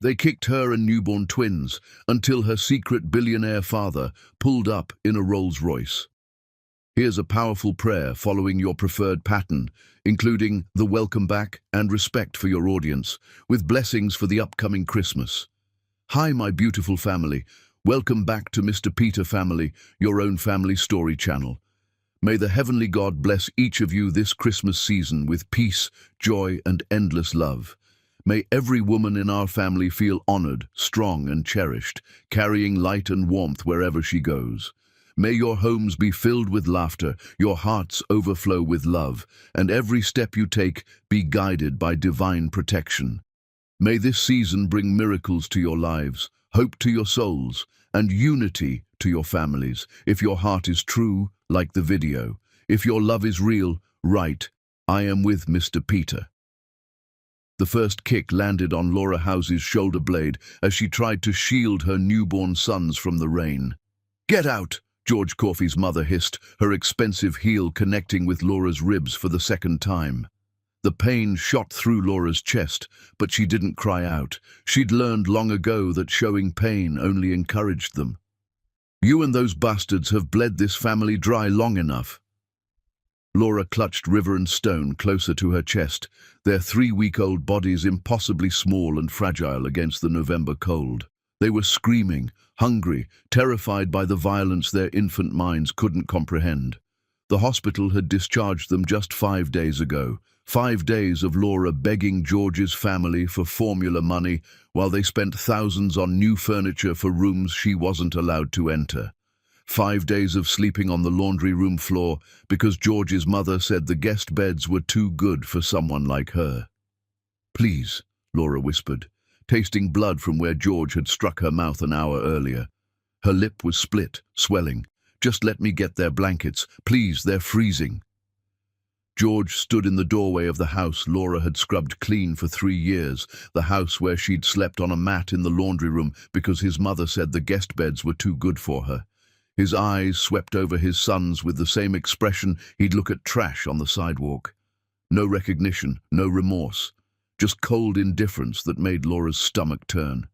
They kicked her and newborn twins until her secret billionaire father pulled up in a Rolls-Royce. Here's a powerful prayer following your preferred pattern, including the welcome back and respect for your audience, with blessings for the upcoming Christmas. Hi, my beautiful family. Welcome back to Mr. Peter Family, your own family story channel. May the heavenly God bless each of you this Christmas season with peace, joy, and endless love. May every woman in our family feel honored, strong, and cherished, carrying light and warmth wherever she goes. May your homes be filled with laughter, your hearts overflow with love, and every step you take be guided by divine protection. May this season bring miracles to your lives, hope to your souls, and unity to your families. If your heart is true, like the video. If your love is real, write, "I am with Mr. Peter." The first kick landed on Laura House's shoulder blade as she tried to shield her newborn sons from the rain. "Get out!" George Coffey's mother hissed, her expensive heel connecting with Laura's ribs for the second time. The pain shot through Laura's chest, but she didn't cry out. She'd learned long ago that showing pain only encouraged them. "You and those bastards have bled this family dry long enough." Laura clutched River and Stone closer to her chest, their 3-week-old bodies impossibly small and fragile against the November cold. They were screaming, hungry, terrified by the violence their infant minds couldn't comprehend. The hospital had discharged them just 5 days ago. 5 days of Laura begging George's family for formula money while they spent thousands on new furniture for rooms she wasn't allowed to enter. 5 days of sleeping on the laundry room floor because George's mother said the guest beds were too good for someone like her. "Please," Laura whispered, tasting blood from where George had struck her mouth an hour earlier. Her lip was split, swelling. "Just let me get their blankets. Please, they're freezing." George stood in the doorway of the house Laura had scrubbed clean for 3 years, the house where she'd slept on a mat in the laundry room because his mother said the guest beds were too good for her. His eyes swept over his sons with the same expression he'd look at trash on the sidewalk. No recognition, no remorse, just cold indifference that made Laura's stomach turn.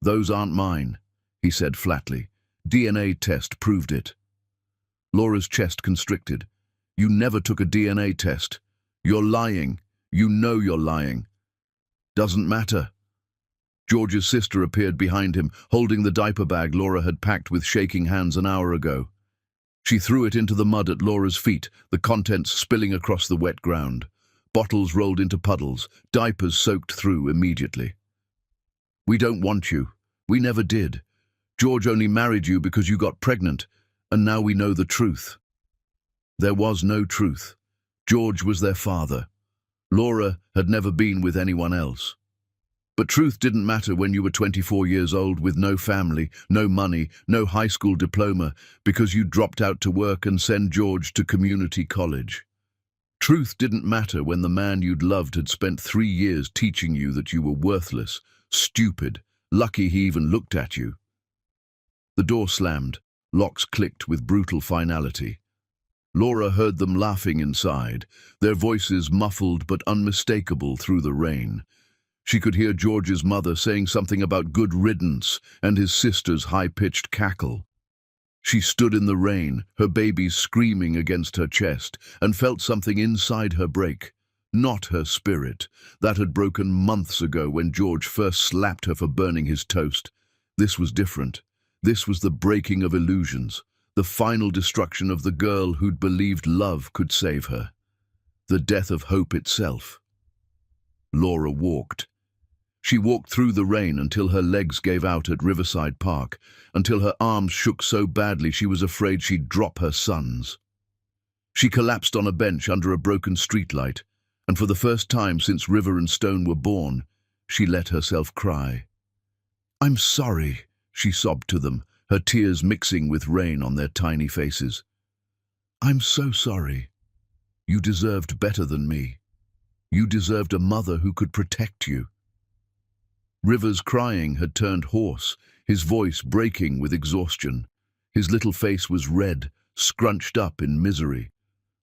"Those aren't mine," he said flatly. "DNA test proved it." Laura's chest constricted. "You never took a DNA test. You're lying. You know you're lying." "Doesn't matter." George's sister appeared behind him, holding the diaper bag Laura had packed with shaking hands an hour ago. She threw it into the mud at Laura's feet, the contents spilling across the wet ground. Bottles rolled into puddles, diapers soaked through immediately. "We don't want you. We never did. George only married you because you got pregnant, and now we know the truth." There was no truth. George was their father. Laura had never been with anyone else. But truth didn't matter when you were 24 years old with no family, no money, no high school diploma, because you dropped out to work and send George to community college. Truth didn't matter when the man you'd loved had spent 3 years teaching you that you were worthless, stupid, lucky he even looked at you. The door slammed, locks clicked with brutal finality. Laura heard them laughing inside, their voices muffled but unmistakable through the rain. She could hear George's mother saying something about good riddance and his sister's high-pitched cackle. She stood in the rain, her babies screaming against her chest, and felt something inside her break. Not her spirit. That had broken months ago when George first slapped her for burning his toast. This was different. This was the breaking of illusions, the final destruction of the girl who'd believed love could save her. The death of hope itself. Laura walked. She walked through the rain until her legs gave out at Riverside Park, until her arms shook so badly she was afraid she'd drop her sons. She collapsed on a bench under a broken streetlight, and for the first time since River and Stone were born, she let herself cry. "I'm sorry," she sobbed to them, her tears mixing with rain on their tiny faces. "I'm so sorry. You deserved better than me. You deserved a mother who could protect you." River's crying had turned hoarse, his voice breaking with exhaustion. His little face was red, scrunched up in misery.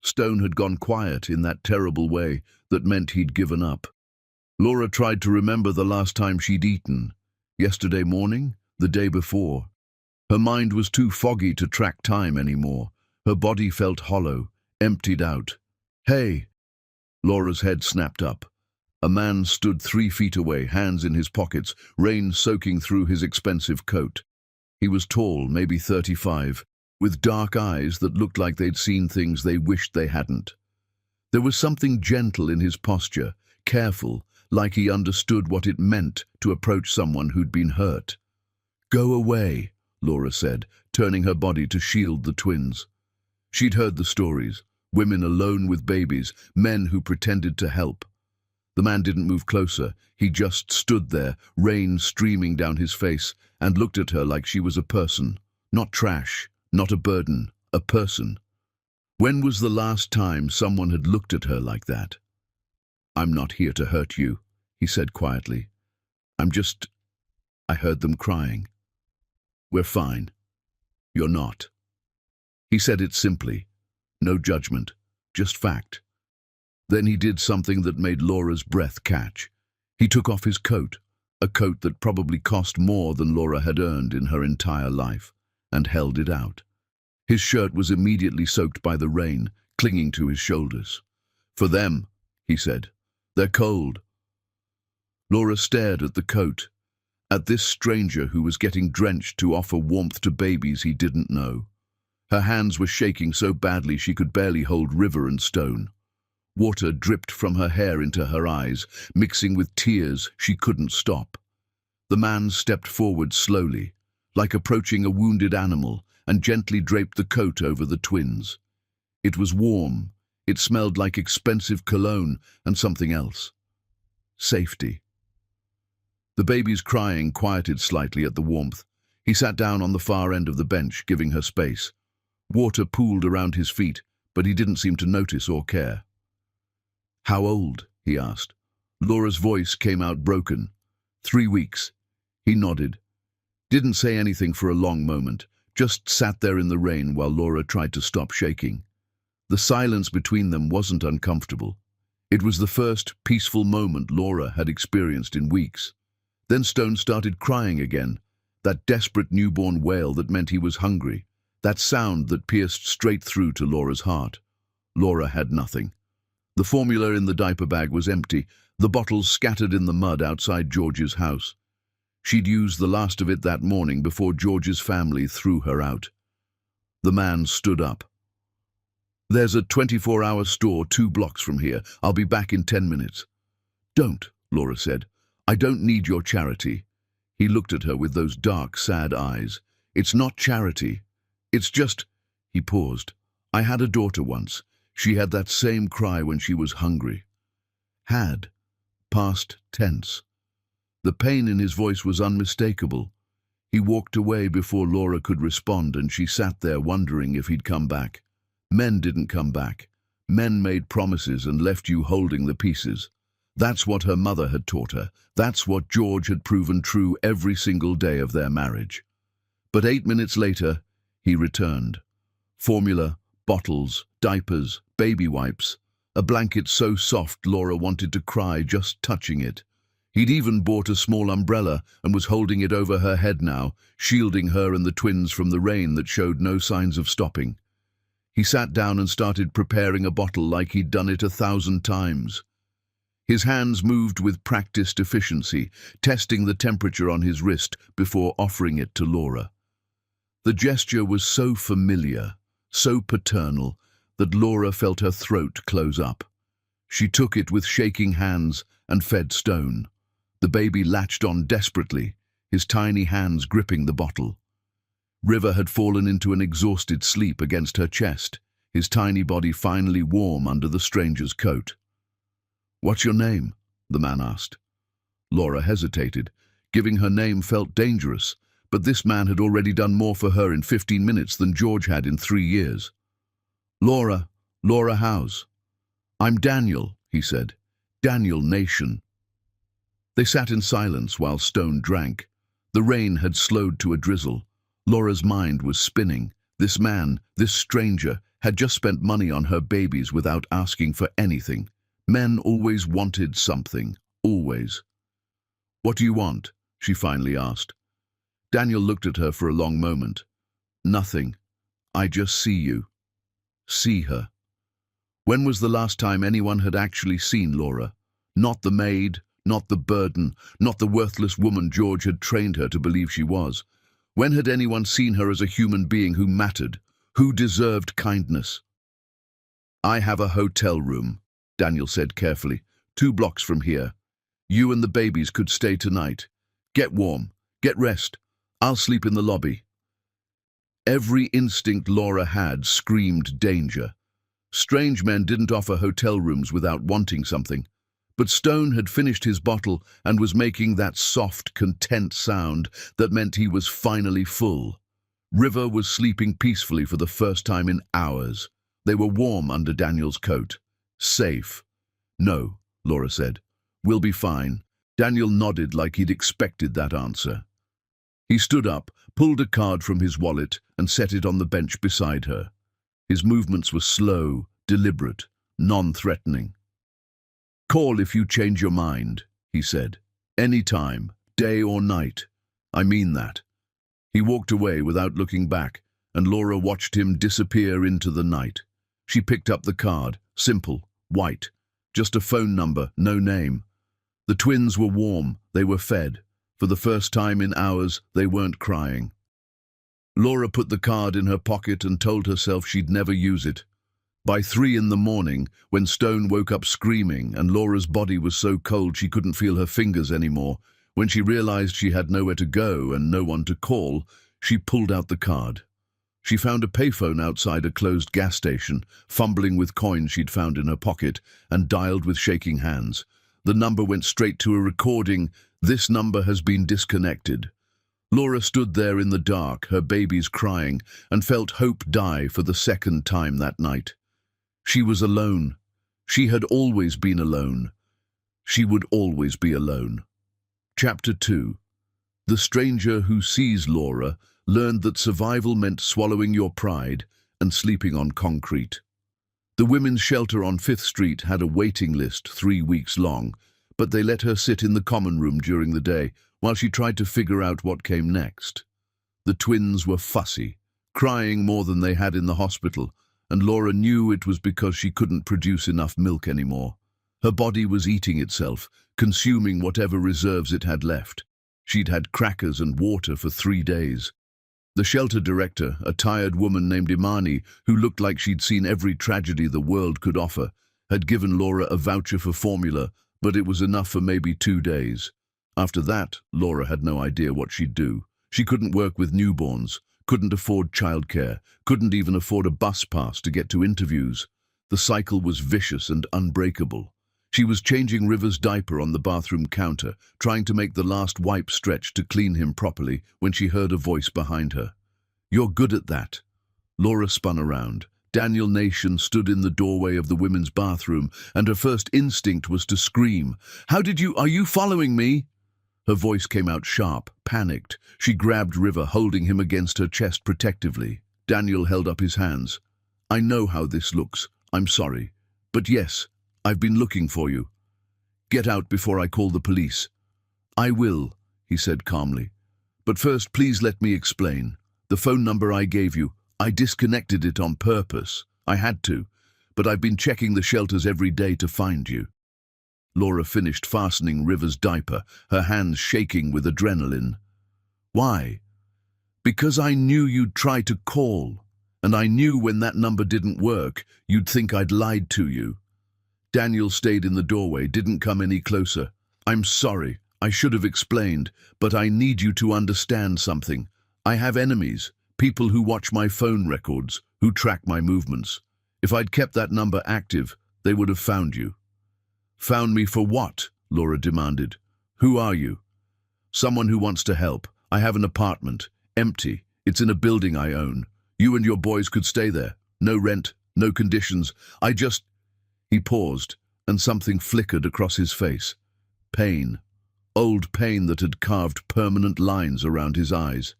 Stone had gone quiet in that terrible way that meant he'd given up. Laura tried to remember the last time she'd eaten. Yesterday morning? The day before? Her mind was too foggy to track time anymore. Her body felt hollow, emptied out. "Hey!" Laura's head snapped up. A man stood 3 feet away, hands in his pockets, rain soaking through his expensive coat. He was tall, maybe 35, with dark eyes that looked like they'd seen things they wished they hadn't. There was something gentle in his posture, careful, like he understood what it meant to approach someone who'd been hurt. "Go away," Laura said, turning her body to shield the twins. She'd heard the stories, women alone with babies, men who pretended to help. The man didn't move closer. He just stood there, rain streaming down his face, and looked at her like she was a person. Not trash, not a burden, a person. When was the last time someone had looked at her like that? "I'm not here to hurt you," he said quietly. I heard them crying. "We're fine. You're not." He said it simply. No judgment, just fact. Then he did something that made Laura's breath catch. He took off his coat, a coat that probably cost more than Laura had earned in her entire life, and held it out. His shirt was immediately soaked by the rain, clinging to his shoulders. "For them," he said. "They're cold." Laura stared at the coat, at this stranger who was getting drenched to offer warmth to babies he didn't know. Her hands were shaking so badly she could barely hold river and stone. Water dripped from her hair into her eyes, mixing with tears she couldn't stop. The man stepped forward slowly, like approaching a wounded animal, and gently draped the coat over the twins. It was warm. It smelled like expensive cologne and something else. Safety. The baby's crying quieted slightly at the warmth. He sat down on the far end of the bench, giving her space. Water pooled around his feet, but he didn't seem to notice or care. "How old?" he asked. Laura's voice came out broken. 3 weeks. He nodded. Didn't say anything for a long moment, just sat there in the rain while Laura tried to stop shaking. The silence between them wasn't uncomfortable. It was the first peaceful moment Laura had experienced in weeks. Then Stone started crying again, that desperate newborn wail that meant he was hungry, that sound that pierced straight through to Laura's heart. Laura had nothing. The formula in the diaper bag was empty, the bottles scattered in the mud outside George's house. She'd used the last of it that morning before George's family threw her out. The man stood up. "There's a 24-hour store 2 blocks from here. I'll be back in 10 minutes. "Don't," Laura said. "I don't need your charity." He looked at her with those dark, sad eyes. "It's not charity. It's just—" He paused. "I had a daughter once. She had that same cry when she was hungry." Had. Past tense. The pain in his voice was unmistakable. He walked away before Laura could respond, and she sat there wondering if he'd come back. Men didn't come back. Men made promises and left you holding the pieces. That's what her mother had taught her. That's what George had proven true every single day of their marriage. But 8 minutes later, he returned. Formula, bottles, diapers, baby wipes. A blanket so soft Laura wanted to cry just touching it. He'd even bought a small umbrella and was holding it over her head now, shielding her and the twins from the rain that showed no signs of stopping. He sat down and started preparing a bottle like he'd done it 1,000 times. His hands moved with practiced efficiency, testing the temperature on his wrist before offering it to Laura. The gesture was so familiar, so paternal, that Laura felt her throat close up. She took it with shaking hands and fed Stone. The baby latched on desperately, his tiny hands gripping the bottle. River had fallen into an exhausted sleep against her chest, his tiny body finally warm under the stranger's coat. "What's your name?" the man asked. Laura hesitated. Giving her name felt dangerous, but this man had already done more for her in 15 minutes than George had in 3 years. Laura Howes." "I'm Daniel," he said. "Daniel Nation." They sat in silence while Stone drank. The rain had slowed to a drizzle. Laura's mind was spinning. This man, this stranger, had just spent money on her babies without asking for anything. Men always wanted something, always. "What do you want?" she finally asked. Daniel looked at her for a long moment. "Nothing. I just see you." See her. When was the last time anyone had actually seen Laura? Not the maid, not the burden, not the worthless woman George had trained her to believe she was. When had anyone seen her as a human being who mattered, who deserved kindness? "I have a hotel room," Daniel said carefully, "2 blocks from here. You and the babies could stay tonight. Get warm, get rest. I'll sleep in the lobby." Every instinct Laura had screamed danger. Strange men didn't offer hotel rooms without wanting something. But Stone had finished his bottle and was making that soft, content sound that meant he was finally full. River was sleeping peacefully for the first time in hours. They were warm under Daniel's coat. Safe. "No," Laura said. "We'll be fine." Daniel nodded like he'd expected that answer. He stood up, pulled a card from his wallet, and set it on the bench beside her. His movements were slow, deliberate, non-threatening. "Call if you change your mind," he said. "Any time, day or night. I mean that." He walked away without looking back, and Laura watched him disappear into the night. She picked up the card, simple, white, just a phone number, no name. The twins were warm, they were fed. For the first time in hours, they weren't crying. Laura put the card in her pocket and told herself she'd never use it. By 3 in the morning, when Stone woke up screaming and Laura's body was so cold she couldn't feel her fingers anymore, when she realized she had nowhere to go and no one to call, she pulled out the card. She found a payphone outside a closed gas station, fumbling with coins she'd found in her pocket, and dialed with shaking hands. The number went straight to a recording, "This number has been disconnected." Laura stood there in the dark, her babies crying, and felt hope die for the second time that night. She was alone. She had always been alone. She would always be alone. Chapter 2. The stranger who sees Laura learned that survival meant swallowing your pride and sleeping on concrete. The women's shelter on 5th Street had a waiting list 3 weeks long, but they let her sit in the common room during the day while she tried to figure out what came next. The twins were fussy, crying more than they had in the hospital, and Laura knew it was because she couldn't produce enough milk anymore. Her body was eating itself, consuming whatever reserves it had left. She'd had crackers and water for 3 days. The shelter director, a tired woman named Imani, who looked like she'd seen every tragedy the world could offer, had given Laura a voucher for formula, but it was enough for maybe 2 days. After that, Laura had no idea what she'd do. She couldn't work with newborns, couldn't afford childcare, couldn't even afford a bus pass to get to interviews. The cycle was vicious and unbreakable. She was changing River's diaper on the bathroom counter, trying to make the last wipe stretch to clean him properly, when she heard a voice behind her. "You're good at that." Laura spun around. Daniel Nation stood in the doorway of the women's bathroom, and her first instinct was to scream. Are you following me?" Her voice came out sharp, panicked. She grabbed River, holding him against her chest protectively. Daniel held up his hands. "I know how this looks. I'm sorry. But yes, I've been looking for you. Get out before I call the police." "I will," he said calmly. "But first, please let me explain. The phone number I gave you, I disconnected it on purpose. I had to, but I've been checking the shelters every day to find you." Laura finished fastening River's diaper, her hands shaking with adrenaline. "Why?" "Because I knew you'd try to call, and I knew when that number didn't work, you'd think I'd lied to you." Daniel stayed in the doorway, didn't come any closer. "I'm sorry, I should have explained, but I need you to understand something. I have enemies, people who watch my phone records, who track my movements. If I'd kept that number active, they would have found you." "Found me for what?" Laura demanded. "Who are you?" "Someone who wants to help. I have an apartment, empty. It's in a building I own. You and your boys could stay there. No rent, no conditions. He paused, and something flickered across his face. Pain. Old pain that had carved permanent lines around his eyes.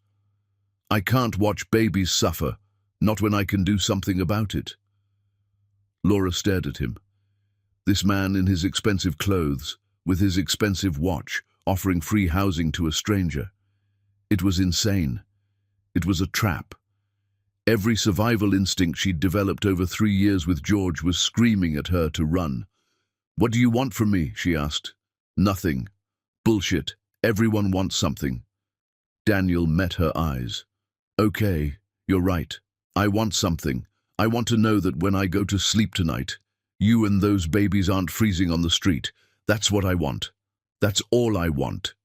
"I can't watch babies suffer, not when I can do something about it." Laura stared at him. This man in his expensive clothes, with his expensive watch, offering free housing to a stranger. It was insane. It was a trap. Every survival instinct she'd developed over 3 years with George was screaming at her to run. "What do you want from me?" she asked. "Nothing. Bullshit. Everyone wants something." Daniel met her eyes. "Okay, you're right. I want something. I want to know that when I go to sleep tonight, you and those babies aren't freezing on the street. That's what I want. That's all I want."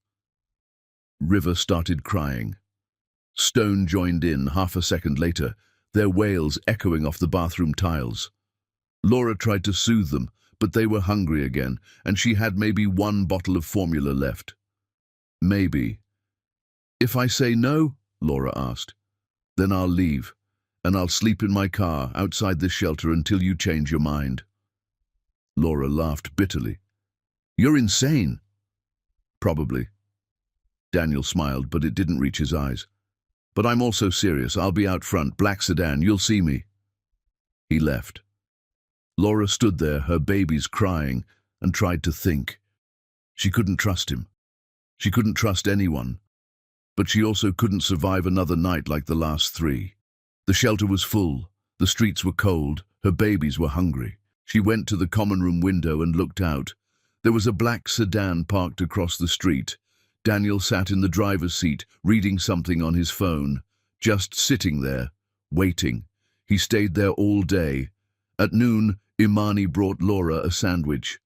River started crying. Stone joined in half a second later, their wails echoing off the bathroom tiles. Laura tried to soothe them, but they were hungry again, and she had maybe 1 bottle of formula left. "Maybe." "If I say no," Laura asked, "then I'll leave, and I'll sleep in my car outside this shelter until you change your mind." Laura laughed bitterly. "You're insane." "Probably." Daniel smiled, but it didn't reach his eyes. "But I'm also serious. I'll be out front, black sedan, you'll see me." He left. Laura stood there, her babies crying, and tried to think. She couldn't trust him. She couldn't trust anyone. But she also couldn't survive another night like the last 3. The shelter was full, the streets were cold, her babies were hungry. She went to the common room window and looked out. There was a black sedan parked across the street. Daniel sat in the driver's seat, reading something on his phone, just sitting there, waiting. He stayed there all day. At noon, Imani brought Laura a sandwich.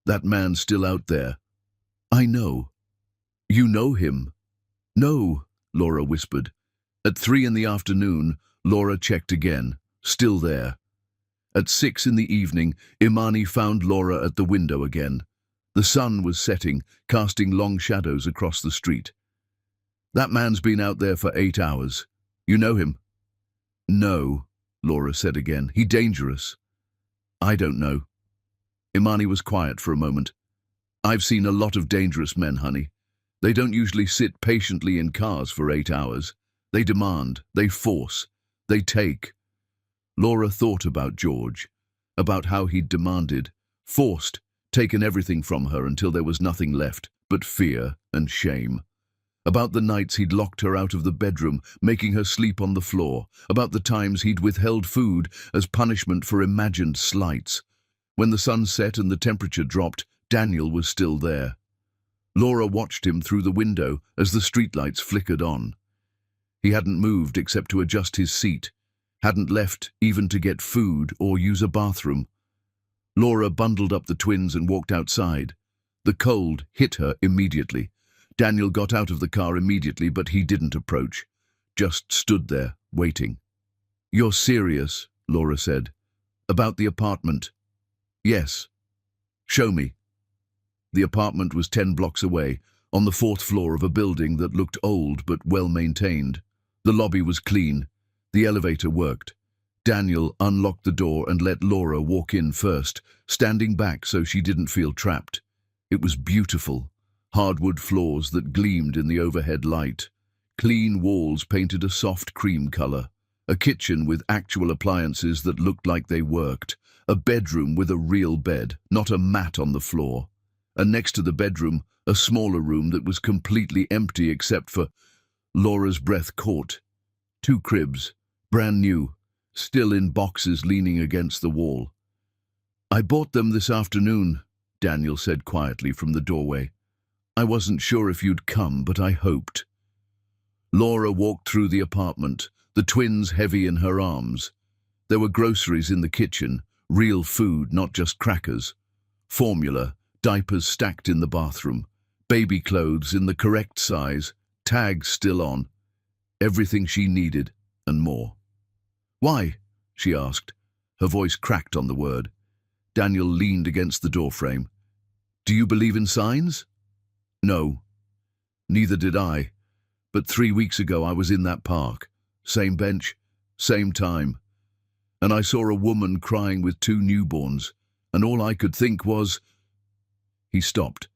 "That man's still out there." "I know." "You know him?" "No," Laura whispered. At 3 in the afternoon, Laura checked again, still there. At 6 in the evening, Imani found Laura at the window again. The sun was setting, casting long shadows across the street. "That man's been out there for 8 hours. You know him?" "No," Laura said again. "He dangerous?" "I don't know." Imani was quiet for a moment. "I've seen a lot of dangerous men, honey. They don't usually sit patiently in cars for 8 hours. They demand, they force, they take." Laura thought about George, about how he'd demanded, forced, taken everything from her until there was nothing left but fear and shame. About the nights he'd locked her out of the bedroom, making her sleep on the floor. About the times he'd withheld food as punishment for imagined slights. When the sun set and the temperature dropped, Daniel was still there. Laura watched him through the window as the streetlights flickered on. He hadn't moved except to adjust his seat, hadn't left even to get food or use a bathroom. Laura bundled up the twins and walked outside. The cold hit her immediately. Daniel got out of the car immediately, but he didn't approach. Just stood there, waiting. "You're serious," Laura said. "About the apartment?" "Yes." "Show me." The apartment was 10 blocks away, on the 4th floor of a building that looked old but well-maintained. The lobby was clean. The elevator worked. Daniel unlocked the door and let Laura walk in first, standing back so she didn't feel trapped. It was beautiful. Hardwood floors that gleamed in the overhead light. Clean walls painted a soft cream color. A kitchen with actual appliances that looked like they worked. A bedroom with a real bed, not a mat on the floor. And next to the bedroom, a smaller room that was completely empty except for... Laura's breath caught. 2 cribs, brand new, still in boxes leaning against the wall. "I bought them this afternoon," Daniel said quietly from the doorway. "I wasn't sure if you'd come, but I hoped." Laura walked through the apartment, the twins heavy in her arms. There were groceries in the kitchen, real food, not just crackers. Formula, diapers stacked in the bathroom, baby clothes in the correct size, tags still on. Everything she needed, and more. "Why?" she asked. Her voice cracked on the word. Daniel leaned against the doorframe. "Do you believe in signs?" "No." "Neither did I. But 3 weeks ago I was in that park. Same bench, same time. And I saw a woman crying with 2 newborns, and all I could think was..." He stopped.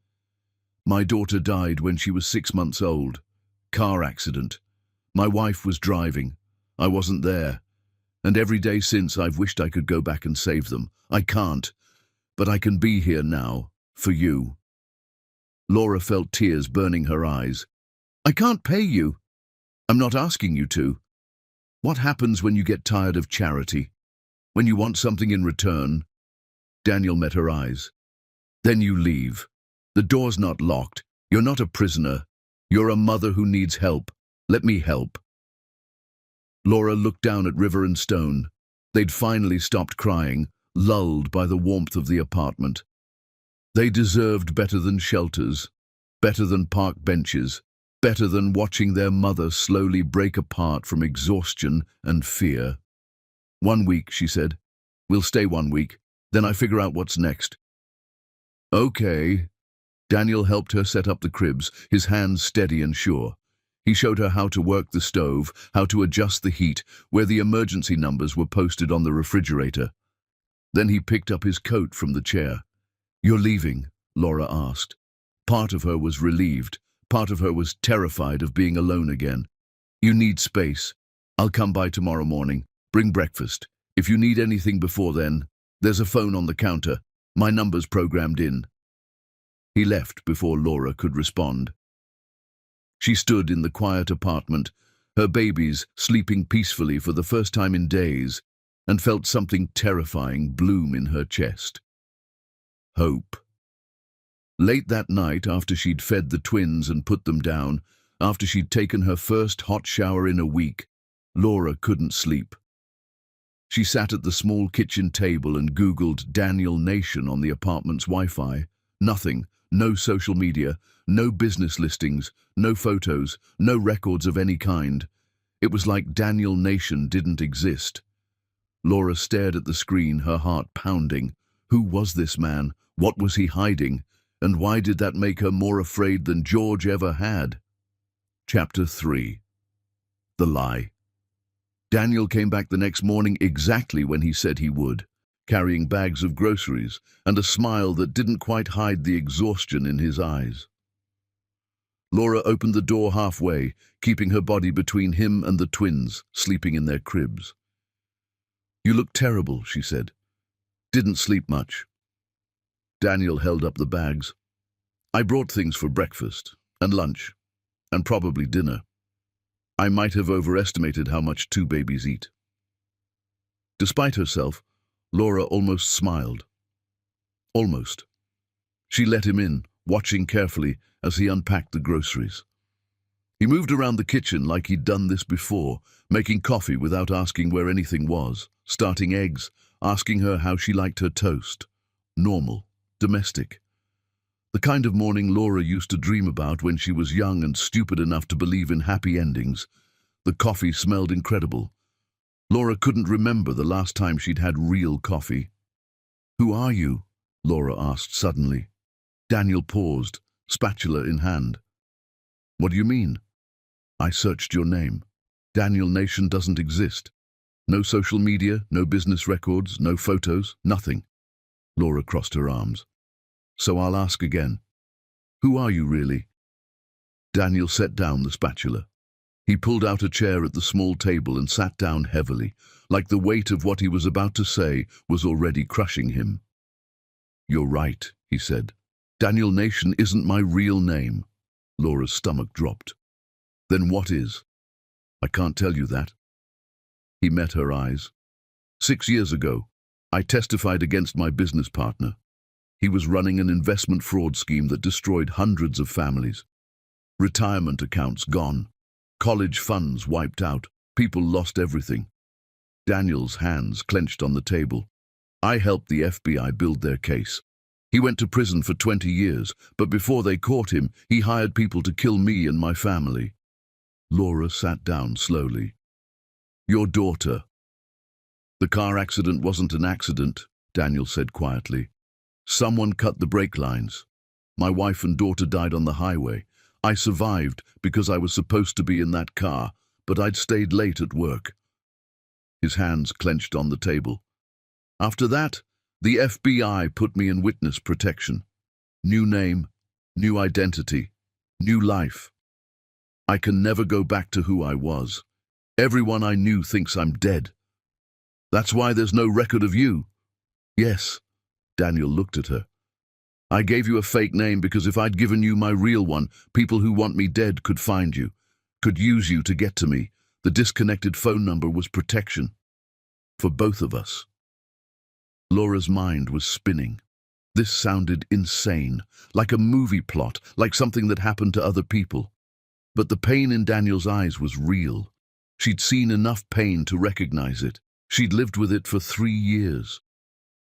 "My daughter died when she was 6 months old. Car accident. My wife was driving. I wasn't there. And every day since I've wished I could go back and save them. I can't. But I can be here now, for you." Laura felt tears burning her eyes. I can't pay you. I'm not asking you to. What happens when you get tired of charity? When you want something in return? Daniel met her eyes. Then you leave. The door's not locked. You're not a prisoner. You're a mother who needs help. Let me help. Laura looked down at River and Stone. They'd finally stopped crying, lulled by the warmth of the apartment. They deserved better than shelters, better than park benches, better than watching their mother slowly break apart from exhaustion and fear. 1 week, she said. We'll stay 1 week, then I figure out what's next. Okay. Daniel helped her set up the cribs, his hands steady and sure. He showed her how to work the stove, how to adjust the heat, where the emergency numbers were posted on the refrigerator. Then he picked up his coat from the chair. You're leaving? Laura asked. Part of her was relieved. Part of her was terrified of being alone again. You need space. I'll come by tomorrow morning. Bring breakfast. If you need anything before then, there's a phone on the counter. My number's programmed in. He left before Laura could respond. She stood in the quiet apartment, her babies sleeping peacefully for the first time in days, and felt something terrifying bloom in her chest. Hope. Late that night, after she'd fed the twins and put them down, after she'd taken her first hot shower in a week, Laura couldn't sleep. She sat at the small kitchen table and Googled Daniel Nation on the apartment's Wi-Fi. Nothing, no social media, no business listings, no photos, no records of any kind. It was like Daniel Nation didn't exist. Laura stared at the screen, her heart pounding. Who was this man? What was he hiding? And why did that make her more afraid than George ever had? Chapter 3. The Lie. Daniel came back the next morning exactly when he said he would, carrying bags of groceries and a smile that didn't quite hide the exhaustion in his eyes. Laura opened the door halfway, keeping her body between him and the twins, sleeping in their cribs. You look terrible, she said. Didn't sleep much. Daniel held up the bags. I brought things for breakfast and lunch and probably dinner. I might have overestimated how much 2 babies eat. Despite herself, Laura almost smiled. Almost. She let him in, watching carefully as he unpacked the groceries. He moved around the kitchen like he'd done this before, making coffee without asking where anything was, starting eggs, asking her how she liked her toast. Normal, domestic. The kind of morning Laura used to dream about when she was young and stupid enough to believe in happy endings. The coffee smelled incredible. Laura couldn't remember the last time she'd had real coffee. Who are you? Laura asked suddenly. Daniel paused, spatula in hand. What do you mean? I searched your name. Daniel Nation doesn't exist. No social media, no business records, no photos, nothing. Laura crossed her arms. So I'll ask again. Who are you really? Daniel set down the spatula. He pulled out a chair at the small table and sat down heavily, like the weight of what he was about to say was already crushing him. You're right, he said. Daniel Nation isn't my real name. Laura's stomach dropped. Then what is? I can't tell you that. He met her eyes. 6 years ago, I testified against my business partner. He was running an investment fraud scheme that destroyed hundreds of families. Retirement accounts gone. College funds wiped out. People lost everything. Daniel's hands clenched on the table. I helped the FBI build their case. He went to prison for 20 years, but before they caught him, he hired people to kill me and my family. Laura sat down slowly. Your daughter. The car accident wasn't an accident, Daniel said quietly. Someone cut the brake lines. My wife and daughter died on the highway. I survived because I was supposed to be in that car, but I'd stayed late at work. His hands clenched on the table. After that, the FBI put me in witness protection. New name, new identity, new life. I can never go back to who I was. Everyone I knew thinks I'm dead. That's why there's no record of you. Yes. Daniel looked at her. I gave you a fake name because if I'd given you my real one, people who want me dead could find you, could use you to get to me. The disconnected phone number was protection. For both of us. Laura's mind was spinning. This sounded insane, like a movie plot, like something that happened to other people. But the pain in Daniel's eyes was real. She'd seen enough pain to recognize it. She'd lived with it for 3 years.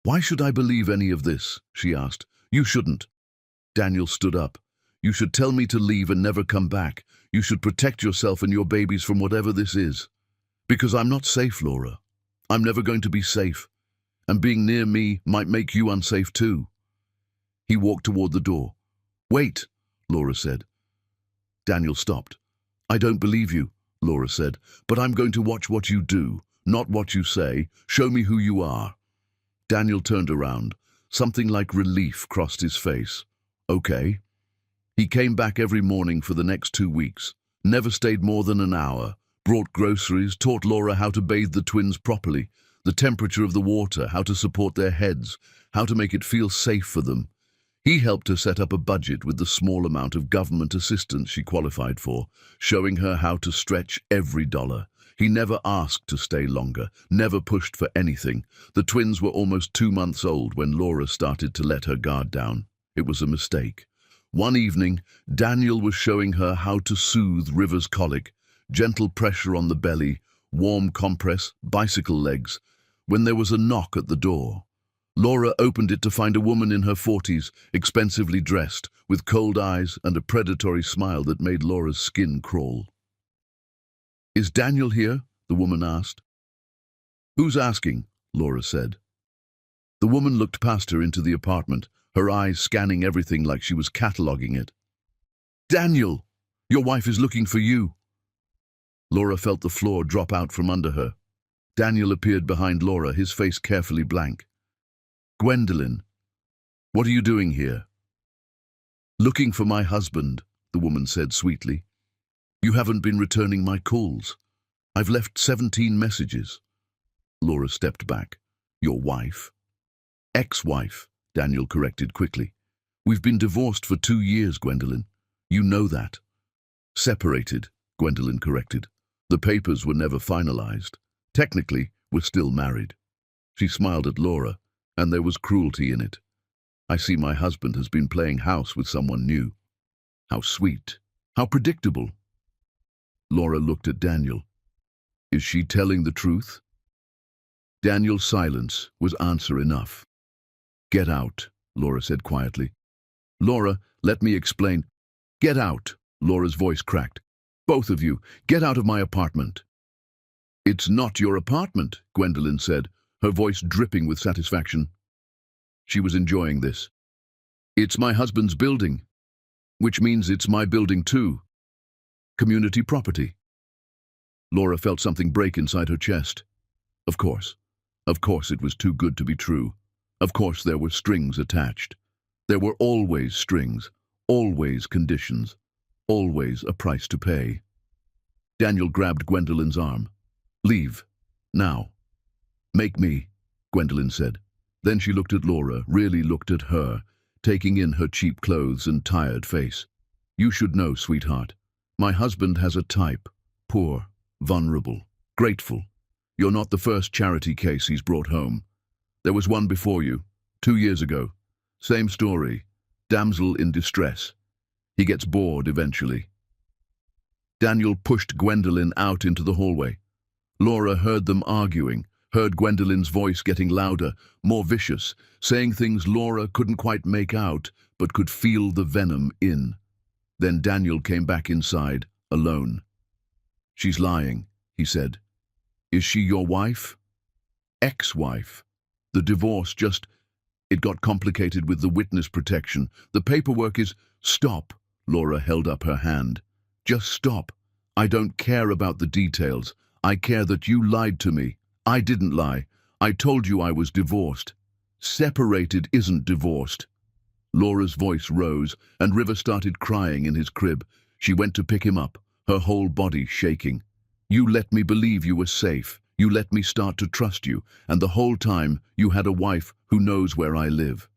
Why should I believe any of this? She asked. You shouldn't. Daniel stood up. You should tell me to leave and never come back. You should protect yourself and your babies from whatever this is. Because I'm not safe, Laura. I'm never going to be safe. And being near me might make you unsafe too. He walked toward the door. Wait, Laura said. Daniel stopped. I don't believe you, Laura said, but I'm going to watch what you do, not what you say. Show me who you are. Daniel turned around. Something like relief crossed his face. Okay. He came back every morning for the next 2 weeks, never stayed more than an hour, brought groceries, taught Laura how to bathe the twins properly, the temperature of the water, how to support their heads, how to make it feel safe for them. He helped her set up a budget with the small amount of government assistance she qualified for, showing her how to stretch every dollar. He never asked to stay longer, never pushed for anything. The twins were almost 2 months old when Laura started to let her guard down. It was a mistake. One evening, Daniel was showing her how to soothe River's colic, gentle pressure on the belly, warm compress, bicycle legs, when there was a knock at the door. Laura opened it to find a woman in her 40s, expensively dressed, with cold eyes and a predatory smile that made Laura's skin crawl. Is Daniel here? The woman asked. Who's asking? Laura said. The woman looked past her into the apartment, her eyes scanning everything like she was cataloguing it. Daniel! Your wife is looking for you. Laura felt the floor drop out from under her. Daniel appeared behind Laura, his face carefully blank. Gwendolyn, what are you doing here? Looking for my husband, the woman said sweetly. You haven't been returning my calls. I've left 17 messages. Laura stepped back. Your wife? Ex-wife, Daniel corrected quickly. We've been divorced for 2 years, Gwendolyn. You know that. Separated, Gwendolyn corrected. The papers were never finalized. Technically, we're still married. She smiled at Laura, and there was cruelty in it. I see my husband has been playing house with someone new. How sweet. How predictable. Laura looked at Daniel. Is she telling the truth? Daniel's silence was answer enough. Get out, Laura said quietly. Laura, let me explain. Get out, Laura's voice cracked. Both of you, get out of my apartment. It's not your apartment, Gwendolyn said, her voice dripping with satisfaction. She was enjoying this. It's my husband's building, which means it's my building too. Community property. Laura felt something break inside her chest. Of course it was too good to be true. Of course there were strings attached. There were always strings, always conditions, always a price to pay. Daniel grabbed Gwendolyn's arm. Leave. Now. Make me, Gwendolyn said. Then she looked at Laura, really looked at her, taking in her cheap clothes and tired face. You should know, sweetheart. My husband has a type. Poor, vulnerable, grateful. You're not the first charity case he's brought home. There was one before you, 2 years ago. Same story. Damsel in distress. He gets bored eventually. Daniel pushed Gwendolyn out into the hallway. Laura heard them arguing, heard Gwendolyn's voice getting louder, more vicious, saying things Laura couldn't quite make out, but could feel the venom in. Then Daniel came back inside, alone. She's lying, he said. Is she your wife? Ex-wife. The divorce it got complicated with the witness protection. The paperwork is... Stop, Laura held up her hand. Just stop. I don't care about the details. I care that you lied to me. I didn't lie. I told you I was divorced. Separated isn't divorced. Laura's voice rose, and River started crying in his crib. She went to pick him up, her whole body shaking. You let me believe you were safe. You let me start to trust you, and the whole time you had a wife who knows where I live.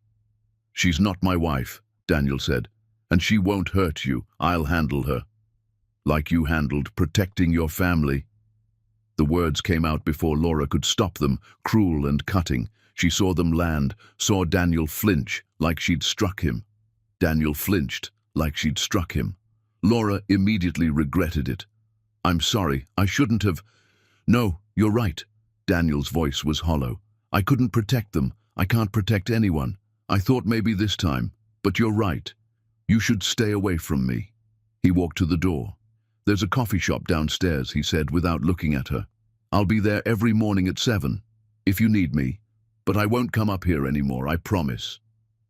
"She's not my wife," Daniel said, "and she won't hurt you. I'll handle her. Like you handled protecting your family." The words came out before Laura could stop them, cruel and cutting. She saw them land, saw Daniel flinch, like she'd struck him. Daniel flinched, like she'd struck him. Laura immediately regretted it. "I'm sorry, I shouldn't have—" "No, you're right." Daniel's voice was hollow. "I couldn't protect them. I can't protect anyone. I thought maybe this time, but you're right. You should stay away from me." He walked to the door. "There's a coffee shop downstairs," he said without looking at her. "I'll be there every morning at 7, if you need me. But I won't come up here anymore, I promise."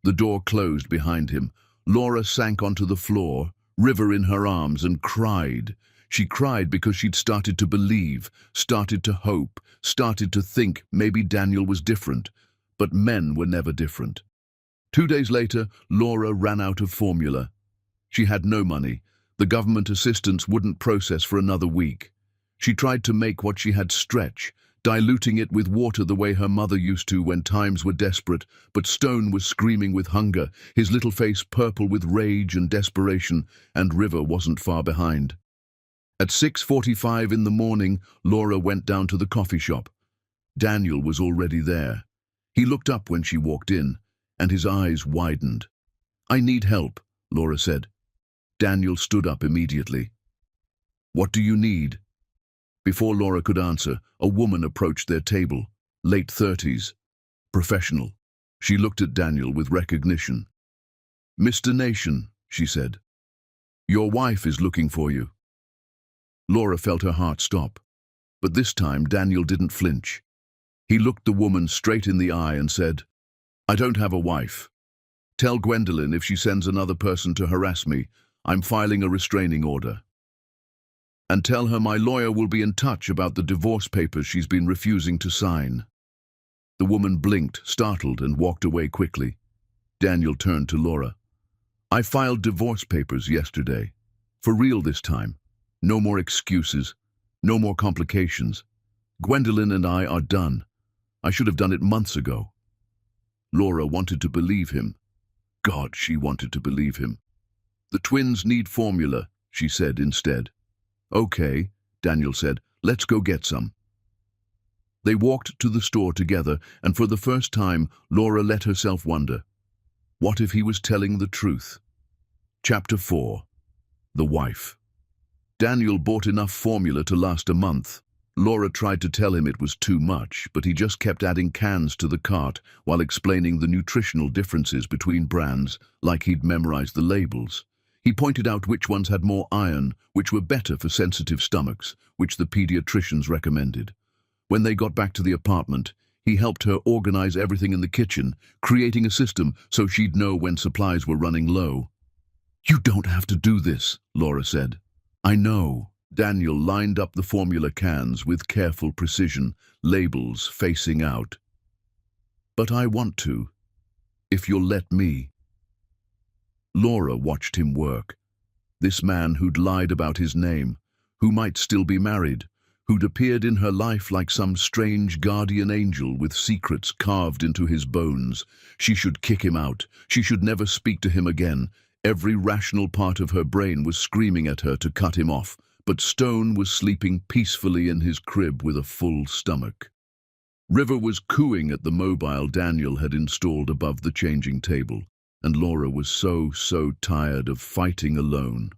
The door closed behind him. Laura sank onto the floor, River in her arms, and cried. She cried because she'd started to believe, started to hope, started to think maybe Daniel was different. But men were never different. 2 days later, Laura ran out of formula. She had no money. The government assistance wouldn't process for another week. She tried to make what she had stretch, diluting it with water the way her mother used to when times were desperate, but Stone was screaming with hunger, his little face purple with rage and desperation, and River wasn't far behind. At 6:45 in the morning, Laura went down to the coffee shop. Daniel was already there. He looked up when she walked in, and his eyes widened. "I need help," Laura said. Daniel stood up immediately. "What do you need?" Before Laura could answer, a woman approached their table, late 30s, professional. She looked at Daniel with recognition. "Mr. Nation," she said, "your wife is looking for you." Laura felt her heart stop, but this time Daniel didn't flinch. He looked the woman straight in the eye and said, "I don't have a wife. Tell Gwendolyn if she sends another person to harass me, I'm filing a restraining order. And tell her my lawyer will be in touch about the divorce papers she's been refusing to sign." The woman blinked, startled, and walked away quickly. Daniel turned to Laura. "I filed divorce papers yesterday. For real this time. No more excuses. No more complications. Gwendolyn and I are done. I should have done it months ago." Laura wanted to believe him. God, she wanted to believe him. "The twins need formula," she said instead. "Okay," Daniel said, "let's go get some." They walked to the store together, and for the first time, Laura let herself wonder. What if he was telling the truth? Chapter 4. The Wife. Daniel bought enough formula to last a month. Laura tried to tell him it was too much, but he just kept adding cans to the cart while explaining the nutritional differences between brands, like he'd memorized the labels. He pointed out which ones had more iron, which were better for sensitive stomachs, which the pediatricians recommended. When they got back to the apartment, he helped her organize everything in the kitchen, creating a system so she'd know when supplies were running low. "You don't have to do this," Laura said. "I know." Daniel lined up the formula cans with careful precision, labels facing out. "But I want to, if you'll let me." Laura watched him work. This man who'd lied about his name, who might still be married, who'd appeared in her life like some strange guardian angel with secrets carved into his bones. She should kick him out. She should never speak to him again. Every rational part of her brain was screaming at her to cut him off, but Stone was sleeping peacefully in his crib with a full stomach. River was cooing at the mobile Daniel had installed above the changing table, and Laura was so tired of fighting alone.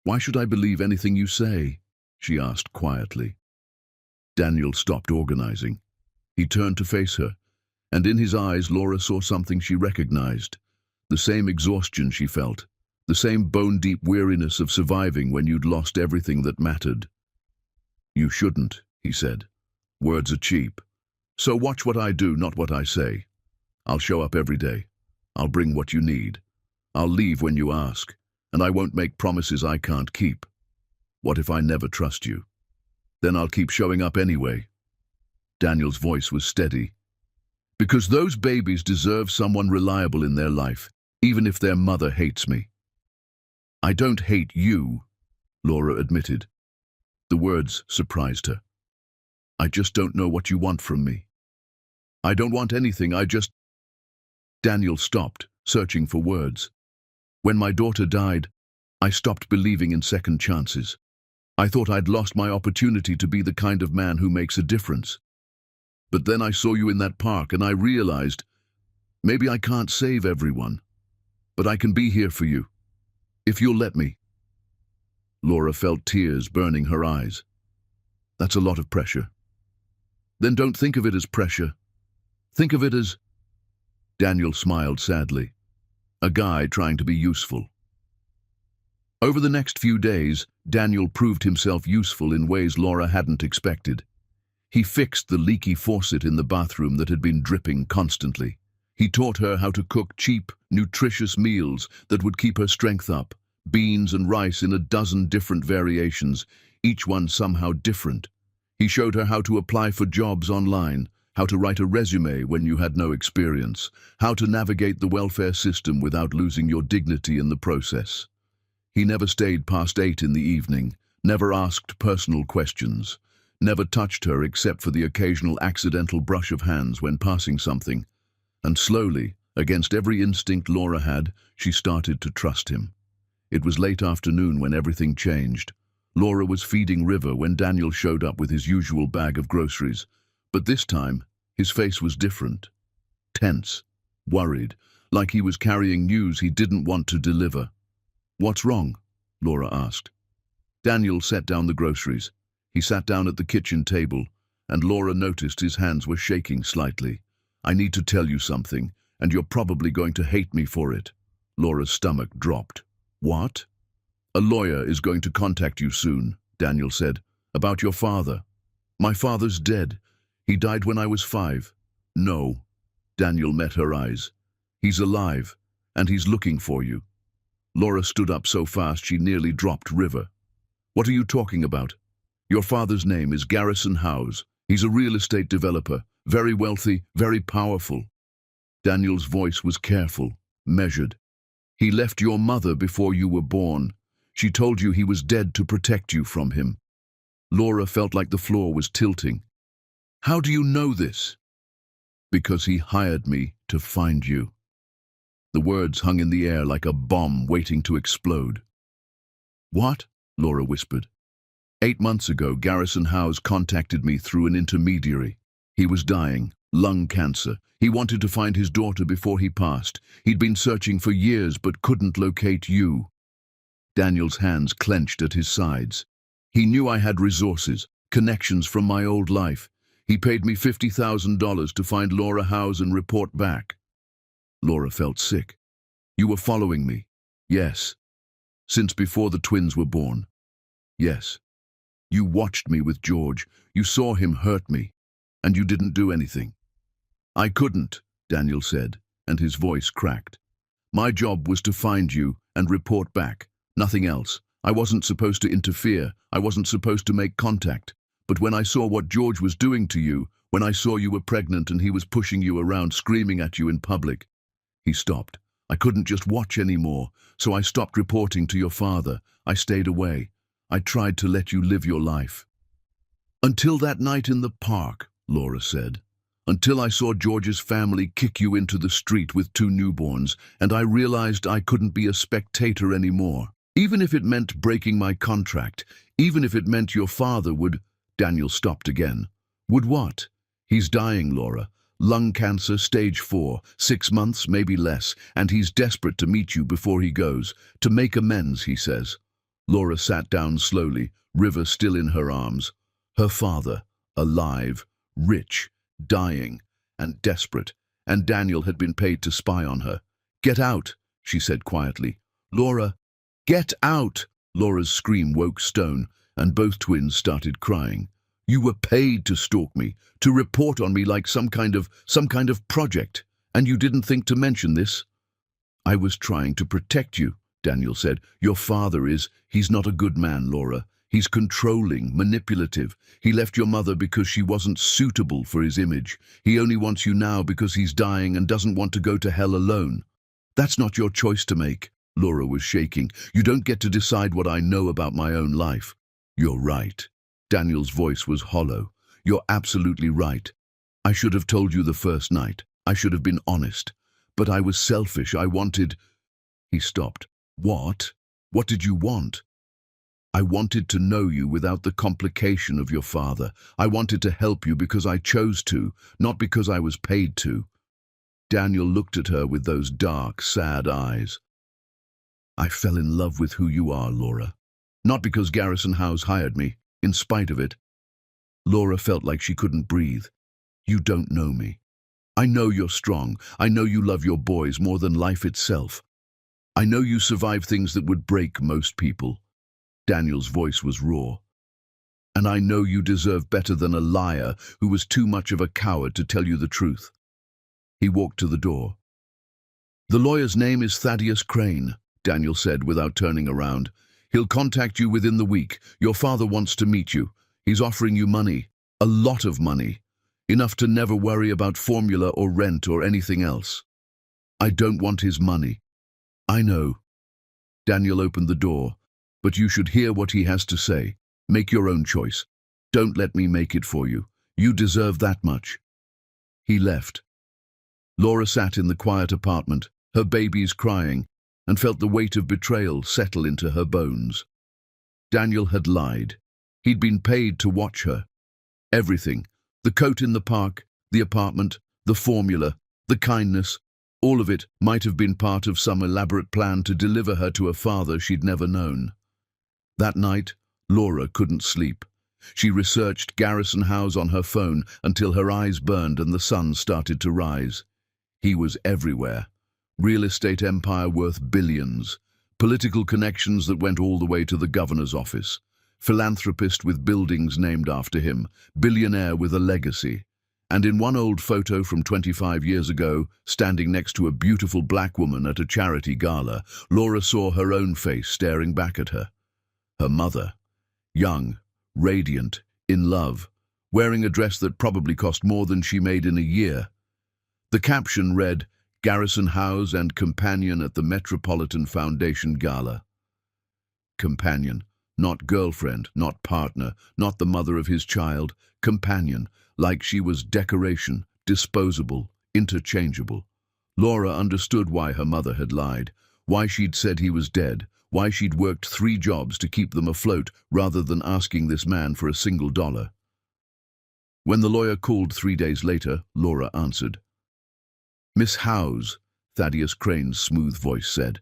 "Why should I believe anything you say?" she asked quietly. Daniel stopped organizing. He turned to face her, and in his eyes Laura saw something she recognized. The same exhaustion she felt, the same bone-deep weariness of surviving when you'd lost everything that mattered. "You shouldn't," he said. "Words are cheap. So watch what I do, not what I say. I'll show up every day. I'll bring what you need. I'll leave when you ask, and I won't make promises I can't keep. What if I never trust you? Then I'll keep showing up anyway." Daniel's voice was steady. "Because those babies deserve someone reliable in their life, even if their mother hates me." "I don't hate you," Laura admitted. The words surprised her. "I just don't know what you want from me." "I don't want anything, I just Daniel stopped, searching for words. When my daughter died, I stopped believing in second chances. I thought I'd lost my opportunity to be the kind of man who makes a difference. But then I saw you in that park and I realized, maybe I can't save everyone, but I can be here for you, if you'll let me. Laura felt tears burning her eyes. That's a lot of pressure. Then don't think of it as pressure. Think of it as... Daniel smiled sadly. A guy trying to be useful. Over the next few days, Daniel proved himself useful in ways Laura hadn't expected. He fixed the leaky faucet in the bathroom that had been dripping constantly. He taught her how to cook cheap, nutritious meals that would keep her strength up, beans and rice in a dozen different variations, each one somehow different. He showed her how to apply for jobs online, how to write a resume when you had no experience, how to navigate the welfare system without losing your dignity in the process. He never stayed past 8 in the evening, never asked personal questions, never touched her except for the occasional accidental brush of hands when passing something. And slowly, against every instinct Laura had, she started to trust him. It was late afternoon when everything changed. Laura was feeding River when Daniel showed up with his usual bag of groceries. But this time, his face was different. Tense, worried, like he was carrying news he didn't want to deliver. "What's wrong?" Laura asked. Daniel set down the groceries. He sat down at the kitchen table, and Laura noticed his hands were shaking slightly. "I need to tell you something, and you're probably going to hate me for it." Laura's stomach dropped. "What?" "A lawyer is going to contact you soon," Daniel said, "about your father." "My father's dead. He died when I was 5. "No." Daniel met her eyes. "He's alive, and he's looking for you." Laura stood up so fast she nearly dropped River. "What are you talking about?" "Your father's name is Garrison Howes. He's a real estate developer, very wealthy, very powerful." Daniel's voice was careful, measured. "He left your mother before you were born. She told you he was dead to protect you from him." Laura felt like the floor was tilting. "How do you know this?" "Because he hired me to find you." The words hung in the air like a bomb waiting to explode. "What?" Laura whispered. 8 months ago, Garrison Howes contacted me through an intermediary. He was dying, lung cancer. He wanted to find his daughter before he passed. He'd been searching for years but couldn't locate you. Daniel's hands clenched at his sides. "He knew I had resources, connections from my old life. He paid me $50,000 to find Laura Howes and report back." Laura felt sick. "You were following me?" "Yes." "Since before the twins were born?" "Yes." "You watched me with George. You saw him hurt me. And you didn't do anything." "I couldn't," Daniel said, and his voice cracked. "My job was to find you and report back. Nothing else. I wasn't supposed to interfere. I wasn't supposed to make contact. But when I saw what George was doing to you, when I saw you were pregnant and he was pushing you around, screaming at you in public..." He stopped. "I couldn't just watch anymore, so I stopped reporting to your father. I stayed away. I tried to let you live your life." "Until that night in the park," Laura said. "Until I saw George's family kick you into the street with 2 newborns, and I realized I couldn't be a spectator anymore. Even if it meant breaking my contract, even if it meant your father would..." Daniel stopped again. "Would what?" "He's dying, Laura. Lung cancer, stage 4, 6 months, maybe less, and he's desperate to meet you before he goes. To make amends, he says." Laura sat down slowly, River still in her arms. Her father, alive, rich, dying, and desperate, and Daniel had been paid to spy on her. "Get out," she said quietly. "Laura, get out!" Laura's scream woke Stone, and both twins started crying. "You were paid to stalk me, to report on me like some kind of project, and you didn't think to mention this?" "I was trying to protect you," Daniel said. "Your father he's not a good man, Laura. He's controlling, manipulative. He left your mother because she wasn't suitable for his image. He only wants you now because he's dying and doesn't want to go to hell alone. That's not your choice to make." Laura was shaking. "You don't get to decide what I know about my own life." "You're right." Daniel's voice was hollow. "You're absolutely right. I should have told you the first night. I should have been honest. But I was selfish. I wanted... He stopped. What? What did you want? I wanted to know you without the complication of your father. I wanted to help you because I chose to, not because I was paid to. Daniel looked at her with those dark, sad eyes. I fell in love with who you are, Laura. Not because Garrison House hired me, in spite of it. Laura felt like she couldn't breathe. You don't know me. I know you're strong. I know you love your boys more than life itself. I know you survive things that would break most people. Daniel's voice was raw. And I know you deserve better than a liar who was too much of a coward to tell you the truth. He walked to the door. The lawyer's name is Thaddeus Crane, Daniel said without turning around. He'll contact you within the week. Your father wants to meet you. He's offering you money. A lot of money. Enough to never worry about formula or rent or anything else. I don't want his money. I know. Daniel opened the door. But you should hear what he has to say. Make your own choice. Don't let me make it for you. You deserve that much. He left. Laura sat in the quiet apartment, her babies crying, and felt the weight of betrayal settle into her bones. Daniel had lied. He'd been paid to watch her. Everything. The coat in the park, the apartment, the formula, the kindness, all of it might have been part of some elaborate plan to deliver her to a father she'd never known. That night, Laura couldn't sleep. She researched Garrison House on her phone until her eyes burned and the sun started to rise. He was everywhere. Real estate empire worth billions. Political connections that went all the way to the governor's office. Philanthropist with buildings named after him. Billionaire with a legacy. And in one old photo from 25 years ago, standing next to a beautiful black woman at a charity gala, Laura saw her own face staring back at her. Her mother, young, radiant, in love, wearing a dress that probably cost more than she made in a year. The caption read, Garrison House and companion at the Metropolitan Foundation Gala. Companion, not girlfriend, not partner, not the mother of his child, companion, like she was decoration, disposable, interchangeable. Laura understood why her mother had lied, why she'd said he was dead, why she'd worked 3 jobs to keep them afloat rather than asking this man for a single dollar. When the lawyer called 3 days later, Laura answered. Miss House, Thaddeus Crane's smooth voice said,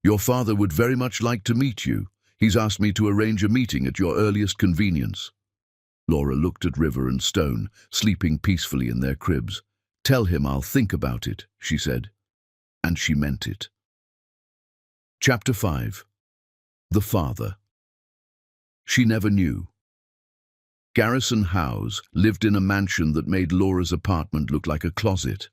your father would very much like to meet you. He's asked me to arrange a meeting at your earliest convenience. Laura looked at River and Stone, sleeping peacefully in their cribs. Tell him I'll think about it, she said. And she meant it. Chapter 5. The Father. She never knew. Garrison House lived in a mansion that made Laura's apartment look like a closet.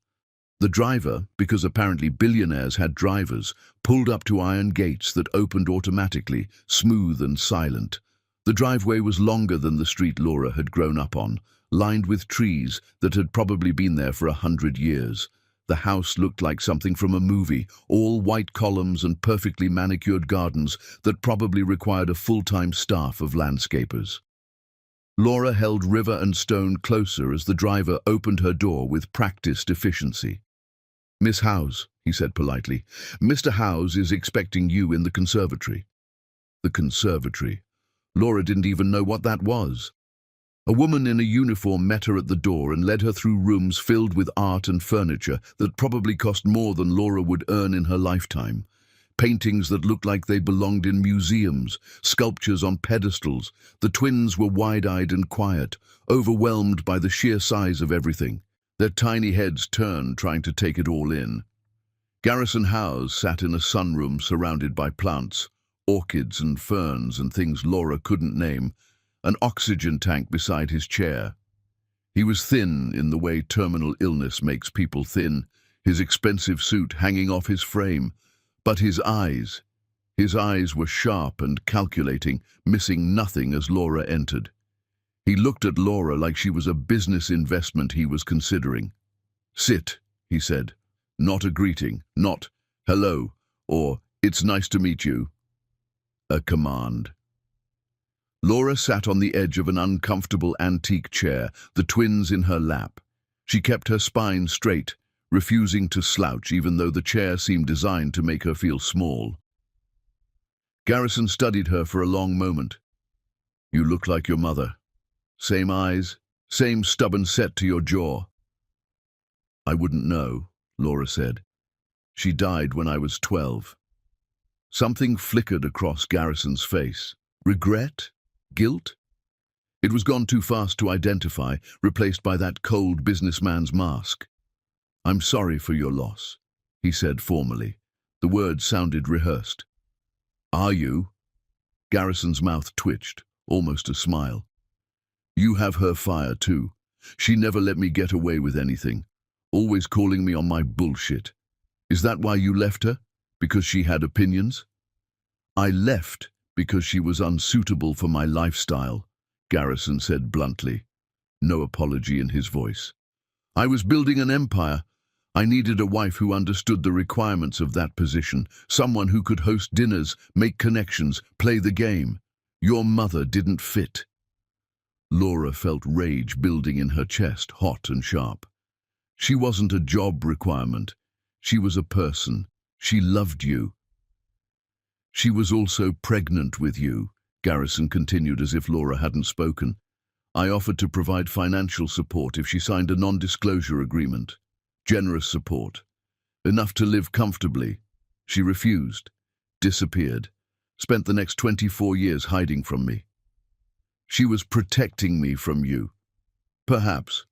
The driver, because apparently billionaires had drivers, pulled up to iron gates that opened automatically, smooth and silent. The driveway was longer than the street Laura had grown up on, lined with trees that had probably been there for 100 years. The house looked like something from a movie, all white columns and perfectly manicured gardens that probably required a full-time staff of landscapers. Laura held River and Stone closer as the driver opened her door with practiced efficiency. Miss House, he said politely, Mr. House is expecting you in the conservatory. The conservatory. Laura didn't even know what that was. A woman in a uniform met her at the door and led her through rooms filled with art and furniture that probably cost more than Laura would earn in her lifetime. Paintings that looked like they belonged in museums, sculptures on pedestals. The twins were wide-eyed and quiet, overwhelmed by the sheer size of everything. Their tiny heads turned, trying to take it all in. Garrison House sat in a sunroom surrounded by plants, orchids and ferns and things Laura couldn't name, an oxygen tank beside his chair. He was thin in the way terminal illness makes people thin, his expensive suit hanging off his frame. But his eyes were sharp and calculating, missing nothing as Laura entered. He looked at Laura like she was a business investment he was considering. Sit, he said. Not a greeting, not hello, or it's nice to meet you. A command. Laura sat on the edge of an uncomfortable antique chair, the twins in her lap. She kept her spine straight, refusing to slouch even though the chair seemed designed to make her feel small. Garrison studied her for a long moment. "You look like your mother. Same eyes, same stubborn set to your jaw." "I wouldn't know," Laura said. "She died when I was 12. Something flickered across Garrison's face. Regret? Guilt? It was gone too fast to identify, replaced by that cold businessman's mask. "I'm sorry for your loss," he said formally. The words sounded rehearsed. "Are you?" Garrison's mouth twitched, almost a smile. "You have her fire too. She never let me get away with anything, always calling me on my bullshit. Is that why you left her? Because she had opinions?" "I left because she was unsuitable for my lifestyle," Garrison said bluntly, no apology in his voice. "I was building an empire. I needed a wife who understood the requirements of that position, someone who could host dinners, make connections, play the game. Your mother didn't fit." Laura felt rage building in her chest, hot and sharp. She wasn't a job requirement. She was a person. She loved you. "She was also pregnant with you," Garrison continued as if Laura hadn't spoken. "I offered to provide financial support if she signed a non-disclosure agreement. Generous support. Enough to live comfortably. She refused. Disappeared. Spent the next 24 years hiding from me. She was protecting me from you." "Perhaps."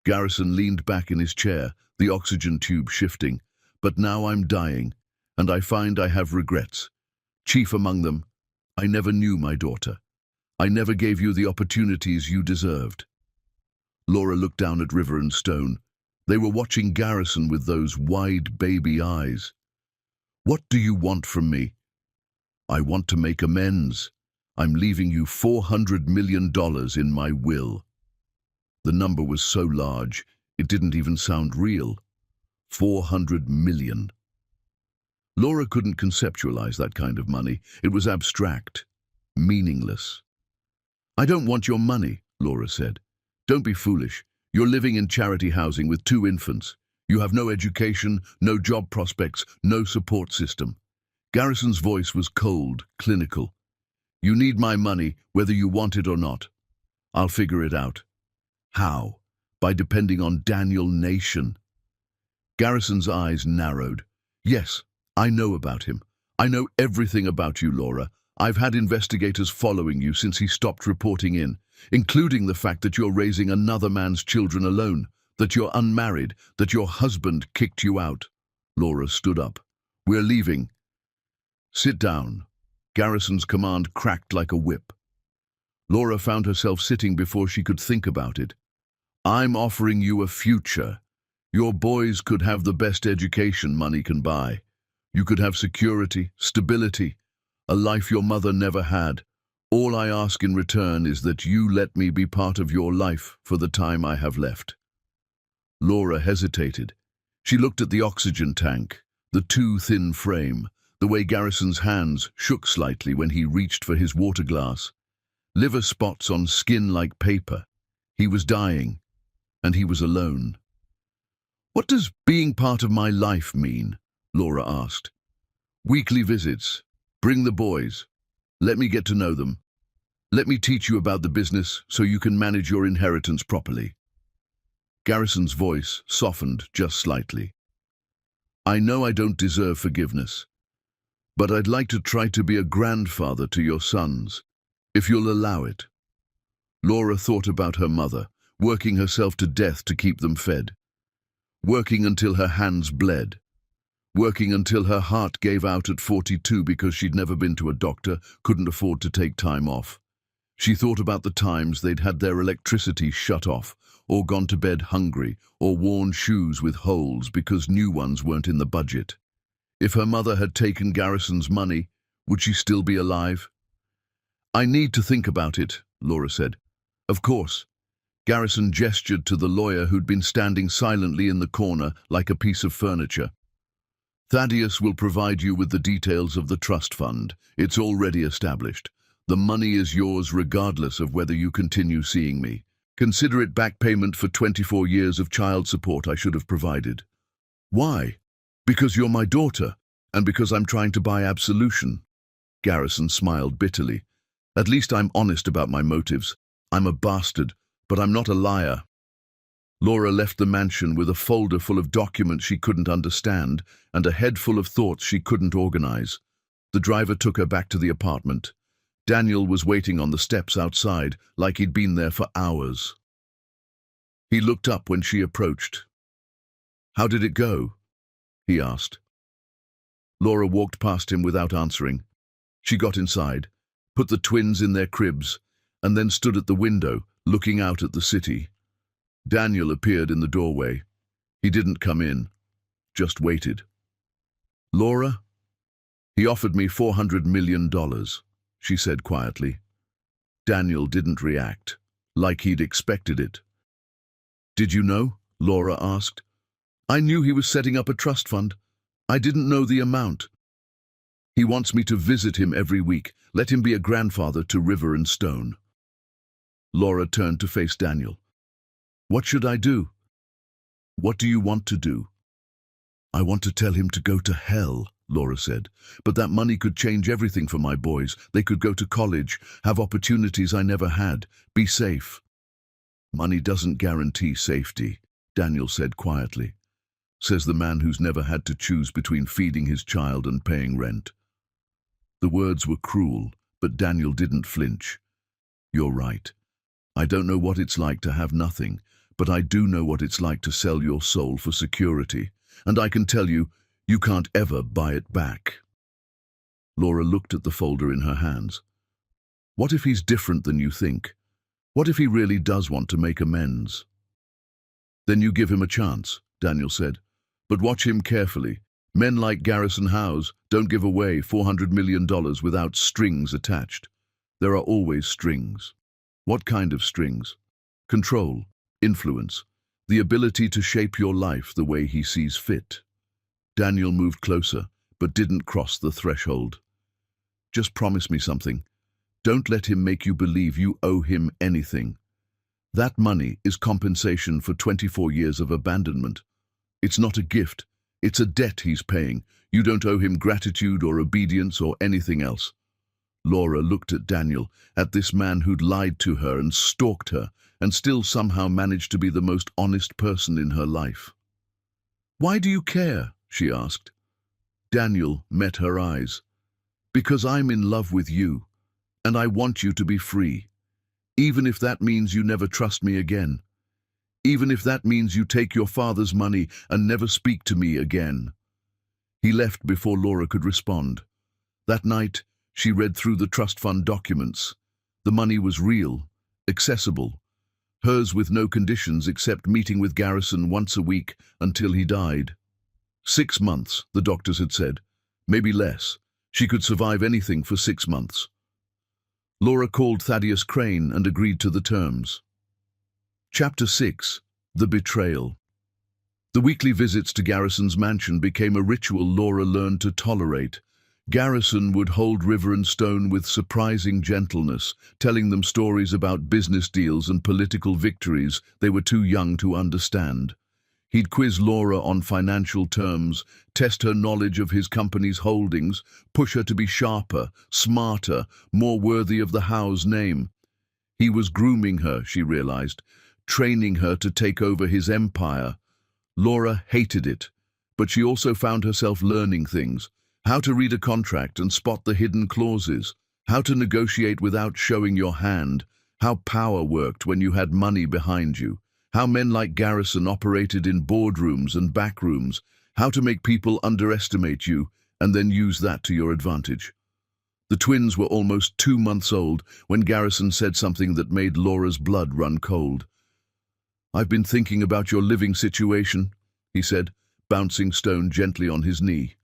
Garrison leaned back in his chair, the oxygen tube shifting. "But now I'm dying, and I find I have regrets. Chief among them, I never knew my daughter. I never gave you the opportunities you deserved." Laura looked down at River and Stone. They were watching Garrison with those wide baby eyes. "What do you want from me?" "I want to make amends. I'm leaving you $400 million in my will." The number was so large, it didn't even sound real. 400 million. Laura couldn't conceptualize that kind of money. It was abstract, meaningless. "I don't want your money," Laura said. "Don't be foolish. You're living in charity housing with 2 infants. You have no education, no job prospects, no support system." Garrison's voice was cold, clinical. "You need my money, whether you want it or not. I'll figure it out." "How?" "By depending on Daniel Nation." Garrison's eyes narrowed. "Yes, I know about him. I know everything about you, Laura. I've had investigators following you since he stopped reporting in, including the fact that you're raising another man's children alone, that you're unmarried, that your husband kicked you out." Laura stood up. "We're leaving." "Sit down." Garrison's command cracked like a whip. Laura found herself sitting before she could think about it. "I'm offering you a future. Your boys could have the best education money can buy. You could have security, stability, a life your mother never had. All I ask in return is that you let me be part of your life for the time I have left." Laura hesitated. She looked at the oxygen tank, the too thin frame, the way Garrison's hands shook slightly when he reached for his water glass. Liver spots on skin like paper. He was dying, and he was alone. "What does being part of my life mean?" Laura asked. "Weekly visits. Bring the boys. Let me get to know them. Let me teach you about the business so you can manage your inheritance properly." Garrison's voice softened just slightly. "I know I don't deserve forgiveness, but I'd like to try to be a grandfather to your sons, if you'll allow it." Laura thought about her mother, working herself to death to keep them fed. Working until her hands bled. Working until her heart gave out at 42 because she'd never been to a doctor, couldn't afford to take time off. She thought about the times they'd had their electricity shut off, or gone to bed hungry, or worn shoes with holes because new ones weren't in the budget. If her mother had taken Garrison's money, would she still be alive? "I need to think about it," Laura said. "Of course." Garrison gestured to the lawyer who'd been standing silently in the corner like a piece of furniture. "Thaddeus will provide you with the details of the trust fund. It's already established. The money is yours regardless of whether you continue seeing me. Consider it back payment for 24 years of child support I should have provided. Why? Because you're my daughter, and because I'm trying to buy absolution. Garrison smiled bitterly. At least I'm honest about my motives. I'm a bastard, but I'm not a liar. Laura left the mansion with a folder full of documents she couldn't understand and a head full of thoughts she couldn't organize. The driver took her back to the apartment. Daniel was waiting on the steps outside, like he'd been there for hours. He looked up when she approached. "How did it go?" he asked. Laura walked past him without answering. She got inside, put the twins in their cribs, and then stood at the window, looking out at the city. Daniel appeared in the doorway. He didn't come in, just waited. "Laura?" "He offered me $400 million, she said quietly. Daniel didn't react, like he'd expected it. "Did you know?" Laura asked. "I knew he was setting up a trust fund. I didn't know the amount. He wants me to visit him every week, let him be a grandfather to River and Stone." Laura turned to face Daniel. "What should I do?" "What do you want to do?" "I want to tell him to go to hell," Laura said. "But that money could change everything for my boys. They could go to college, have opportunities I never had, be safe." "Money doesn't guarantee safety," Daniel said quietly. "Says the man who's never had to choose between feeding his child and paying rent." The words were cruel, but Daniel didn't flinch. "You're right. I don't know what it's like to have nothing, but I do know what it's like to sell your soul for security, and I can tell you, you can't ever buy it back." Laura looked at the folder in her hands. "What if he's different than you think? What if he really does want to make amends?" "Then you give him a chance," Daniel said. "But watch him carefully. Men like Garrison Howes don't give away $400 million without strings attached. There are always strings." "What kind of strings?" "Control, influence, the ability to shape your life the way he sees fit." Daniel moved closer, but didn't cross the threshold. "Just promise me something. Don't let him make you believe you owe him anything. That money is compensation for 24 years of abandonment. It's not a gift, it's a debt he's paying. You don't owe him gratitude or obedience or anything else." Laura looked at Daniel, at this man who'd lied to her and stalked her, and still somehow managed to be the most honest person in her life. "Why do you care?" she asked. Daniel met her eyes. "Because I'm in love with you, and I want you to be free. Even if that means you never trust me again. Even if that means you take your father's money and never speak to me again." He left before Laura could respond. That night, she read through the trust fund documents. The money was real, accessible, hers with no conditions except meeting with Garrison once a week until he died. 6 months, the doctors had said. Maybe less. She could survive anything for 6 months. Laura called Thaddeus Crane and agreed to the terms. Chapter 6. The Betrayal. The weekly visits to Garrison's mansion became a ritual Laura learned to tolerate. Garrison would hold River and Stone with surprising gentleness, telling them stories about business deals and political victories they were too young to understand. He'd quiz Laura on financial terms, test her knowledge of his company's holdings, push her to be sharper, smarter, more worthy of the Howes name. He was grooming her, she realized, training her to take over his empire. Laura hated it, but she also found herself learning things. How to read a contract and spot the hidden clauses, how to negotiate without showing your hand, how power worked when you had money behind you, how men like Garrison operated in boardrooms and backrooms, how to make people underestimate you and then use that to your advantage. The twins were almost 2 months old when Garrison said something that made Laura's blood run cold. "I've been thinking about your living situation," he said, bouncing Stone gently on his knee.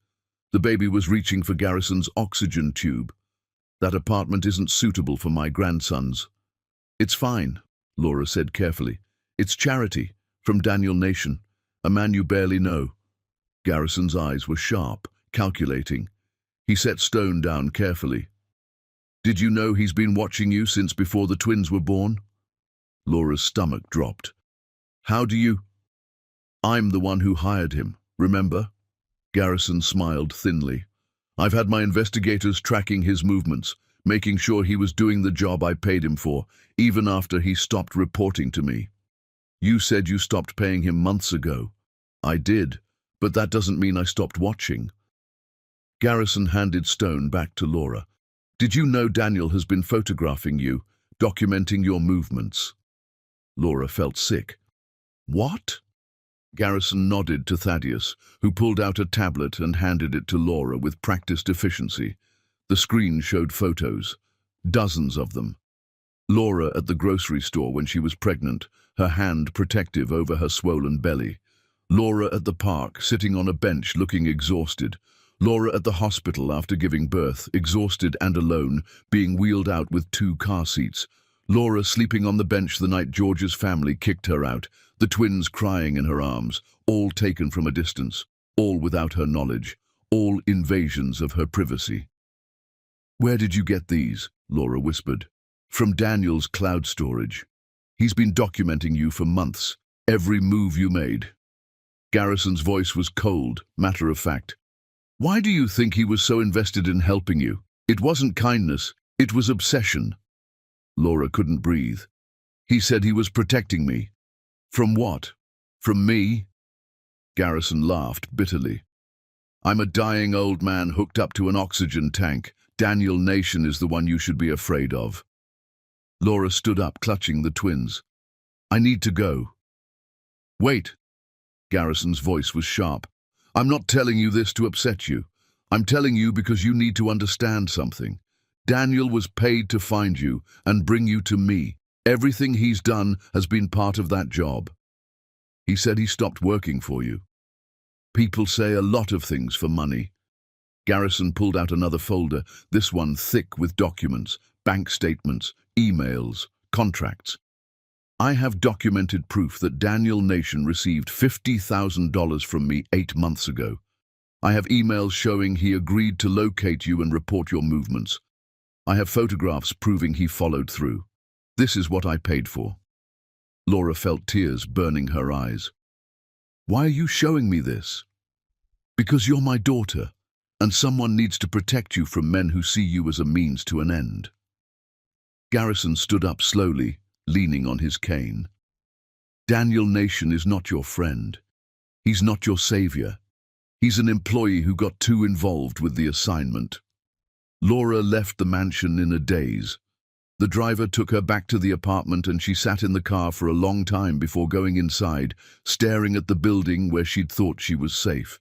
The baby was reaching for Garrison's oxygen tube. "That apartment isn't suitable for my grandsons." "It's fine," Laura said carefully. "It's charity, from Daniel Nation, a man you barely know." Garrison's eyes were sharp, calculating. He set Stone down carefully. "Did you know he's been watching you since before the twins were born?" Laura's stomach dropped. "How do you—" "I'm the one who hired him," Remember? Garrison smiled thinly. I've had my investigators tracking his movements, making sure he was doing the job I paid him for, even after he stopped reporting to me. You said you stopped paying him months ago. I did, but that doesn't mean I stopped watching. Garrison handed Stone back to Laura. Did you know Daniel has been photographing you, documenting your movements? Laura felt sick. What? Garrison nodded to Thaddeus, who pulled out a tablet and handed it to Laura with practiced efficiency. The screen showed photos, dozens of them. Laura at the grocery store when she was pregnant, her hand protective over her swollen belly. Laura at the park, sitting on a bench looking exhausted. Laura at the hospital after giving birth, exhausted and alone, being wheeled out with 2 car seats. Laura sleeping on the bench the night George's family kicked her out, the twins crying in her arms, all taken from a distance, all without her knowledge, all invasions of her privacy. Where did you get these? Laura whispered. From Daniel's cloud storage. He's been documenting you for months, every move you made. Garrison's voice was cold, matter of fact. Why do you think he was so invested in helping you? It wasn't kindness, it was obsession. Laura couldn't breathe. He said he was protecting me. From what? From me? Garrison laughed bitterly. I'm a dying old man hooked up to an oxygen tank. Daniel Nation is the one you should be afraid of. Laura stood up, clutching the twins. I need to go. Wait. Garrison's voice was sharp. I'm not telling you this to upset you. I'm telling you because you need to understand something. Daniel was paid to find you and bring you to me. Everything he's done has been part of that job. He said he stopped working for you. People say a lot of things for money. Garrison pulled out another folder, this one thick with documents, bank statements, emails, contracts. I have documented proof that Daniel Nation received $50,000 from me 8 months ago. I have emails showing he agreed to locate you and report your movements. I have photographs proving he followed through. This is what I paid for. Laura felt tears burning her eyes. Why are you showing me this? Because you're my daughter, and someone needs to protect you from men who see you as a means to an end. Garrison stood up slowly, leaning on his cane. Daniel Nation is not your friend. He's not your savior. He's an employee who got too involved with the assignment. Laura left the mansion in a daze. The driver took her back to the apartment and she sat in the car for a long time before going inside, staring at the building where she'd thought she was safe.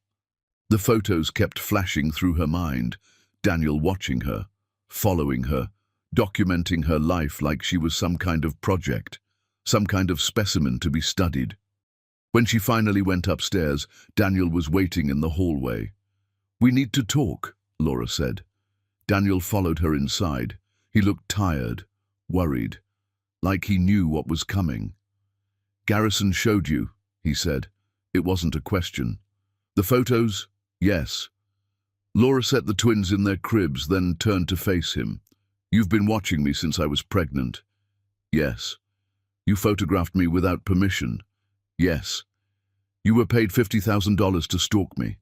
The photos kept flashing through her mind, Daniel watching her, following her, documenting her life like she was some kind of project, some kind of specimen to be studied. When she finally went upstairs, Daniel was waiting in the hallway. We need to talk, Laura said. Daniel followed her inside. He looked tired, worried, like he knew what was coming. Garrison showed you, he said. It wasn't a question. The photos? Yes. Laura set the twins in their cribs, then turned to face him. You've been watching me since I was pregnant. Yes. You photographed me without permission. Yes. You were paid $50,000 to stalk me.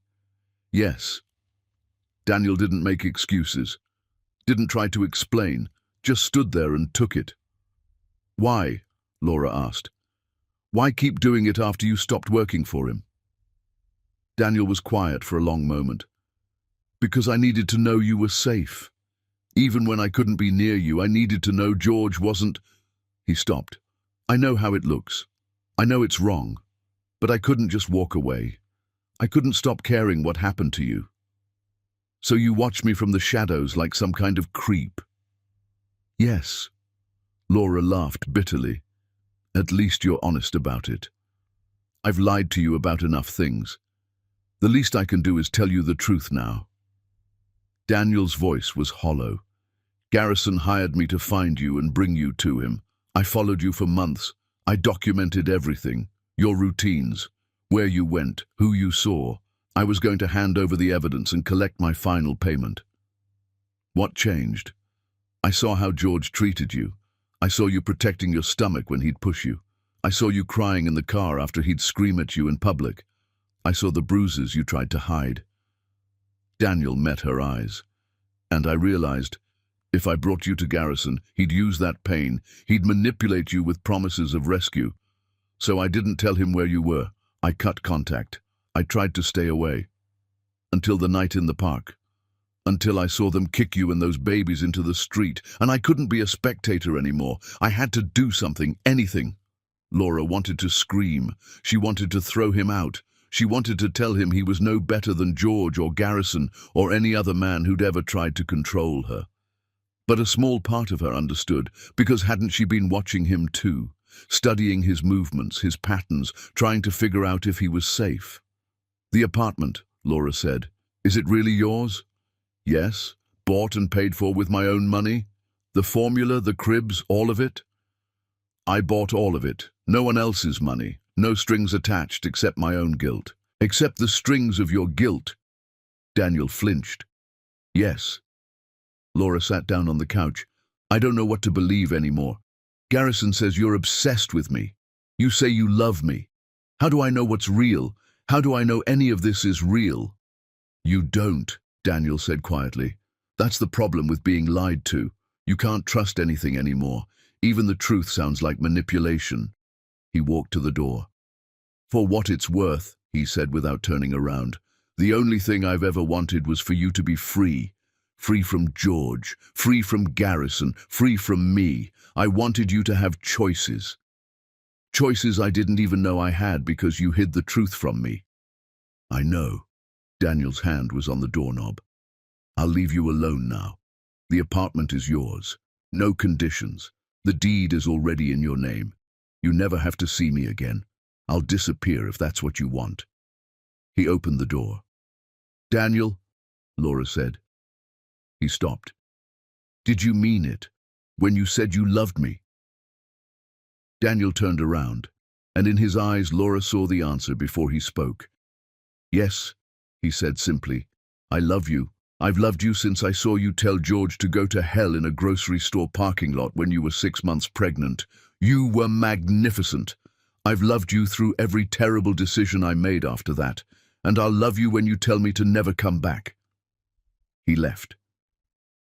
Yes. Daniel didn't make excuses, didn't try to explain, just stood there and took it. Why? Laura asked. Why keep doing it after you stopped working for him? Daniel was quiet for a long moment. Because I needed to know you were safe. Even when I couldn't be near you, I needed to know George wasn't... He stopped. I know how it looks. I know it's wrong. But I couldn't just walk away. I couldn't stop caring what happened to you. So you watched me from the shadows like some kind of creep. Yes. Laura laughed bitterly. At least you're honest about it. I've lied to you about enough things. The least I can do is tell you the truth now. Daniel's voice was hollow. Garrison hired me to find you and bring you to him. I followed you for months. I documented everything. Your routines. Where you went. Who you saw. I was going to hand over the evidence and collect my final payment. What changed? I saw how George treated you. I saw you protecting your stomach when he'd push you. I saw you crying in the car after he'd scream at you in public. I saw the bruises you tried to hide." Daniel met her eyes. "And I realized, if I brought you to Garrison, he'd use that pain. He'd manipulate you with promises of rescue. So I didn't tell him where you were. I cut contact. I tried to stay away. Until the night in the park. Until I saw them kick you and those babies into the street, and I couldn't be a spectator anymore. I had to do something, anything." Laura wanted to scream. She wanted to throw him out. She wanted to tell him he was no better than George or Garrison or any other man who'd ever tried to control her. But a small part of her understood, because hadn't she been watching him too, studying his movements, his patterns, trying to figure out if he was safe? "The apartment," Laura said. "Is it really yours?" "Yes, bought and paid for with my own money. The formula, the cribs, all of it?" "I bought all of it. No one else's money. No strings attached except my own guilt." "Except the strings of your guilt?" Daniel flinched. "Yes." Laura sat down on the couch. "I don't know what to believe anymore. Garrison says you're obsessed with me. You say you love me. How do I know what's real? How do I know any of this is real?" "You don't," Daniel said quietly. "That's the problem with being lied to. You can't trust anything anymore. Even the truth sounds like manipulation." He walked to the door. "For what it's worth," he said without turning around, "the only thing I've ever wanted was for you to be free. Free from George, free from Garrison, free from me. I wanted you to have choices. Choices I didn't even know I had because you hid the truth from me." "I know." Daniel's hand was on the doorknob. "I'll leave you alone now. The apartment is yours. No conditions. The deed is already in your name. You never have to see me again. I'll disappear if that's what you want." He opened the door. "Daniel," Laura said. He stopped. "Did you mean it when you said you loved me?" Daniel turned around, and in his eyes Laura saw the answer before he spoke. "Yes," he said simply. "I love you. I've loved you since I saw you tell George to go to hell in a grocery store parking lot when you were 6 months pregnant. You were magnificent. I've loved you through every terrible decision I made after that, and I'll love you when you tell me to never come back." He left.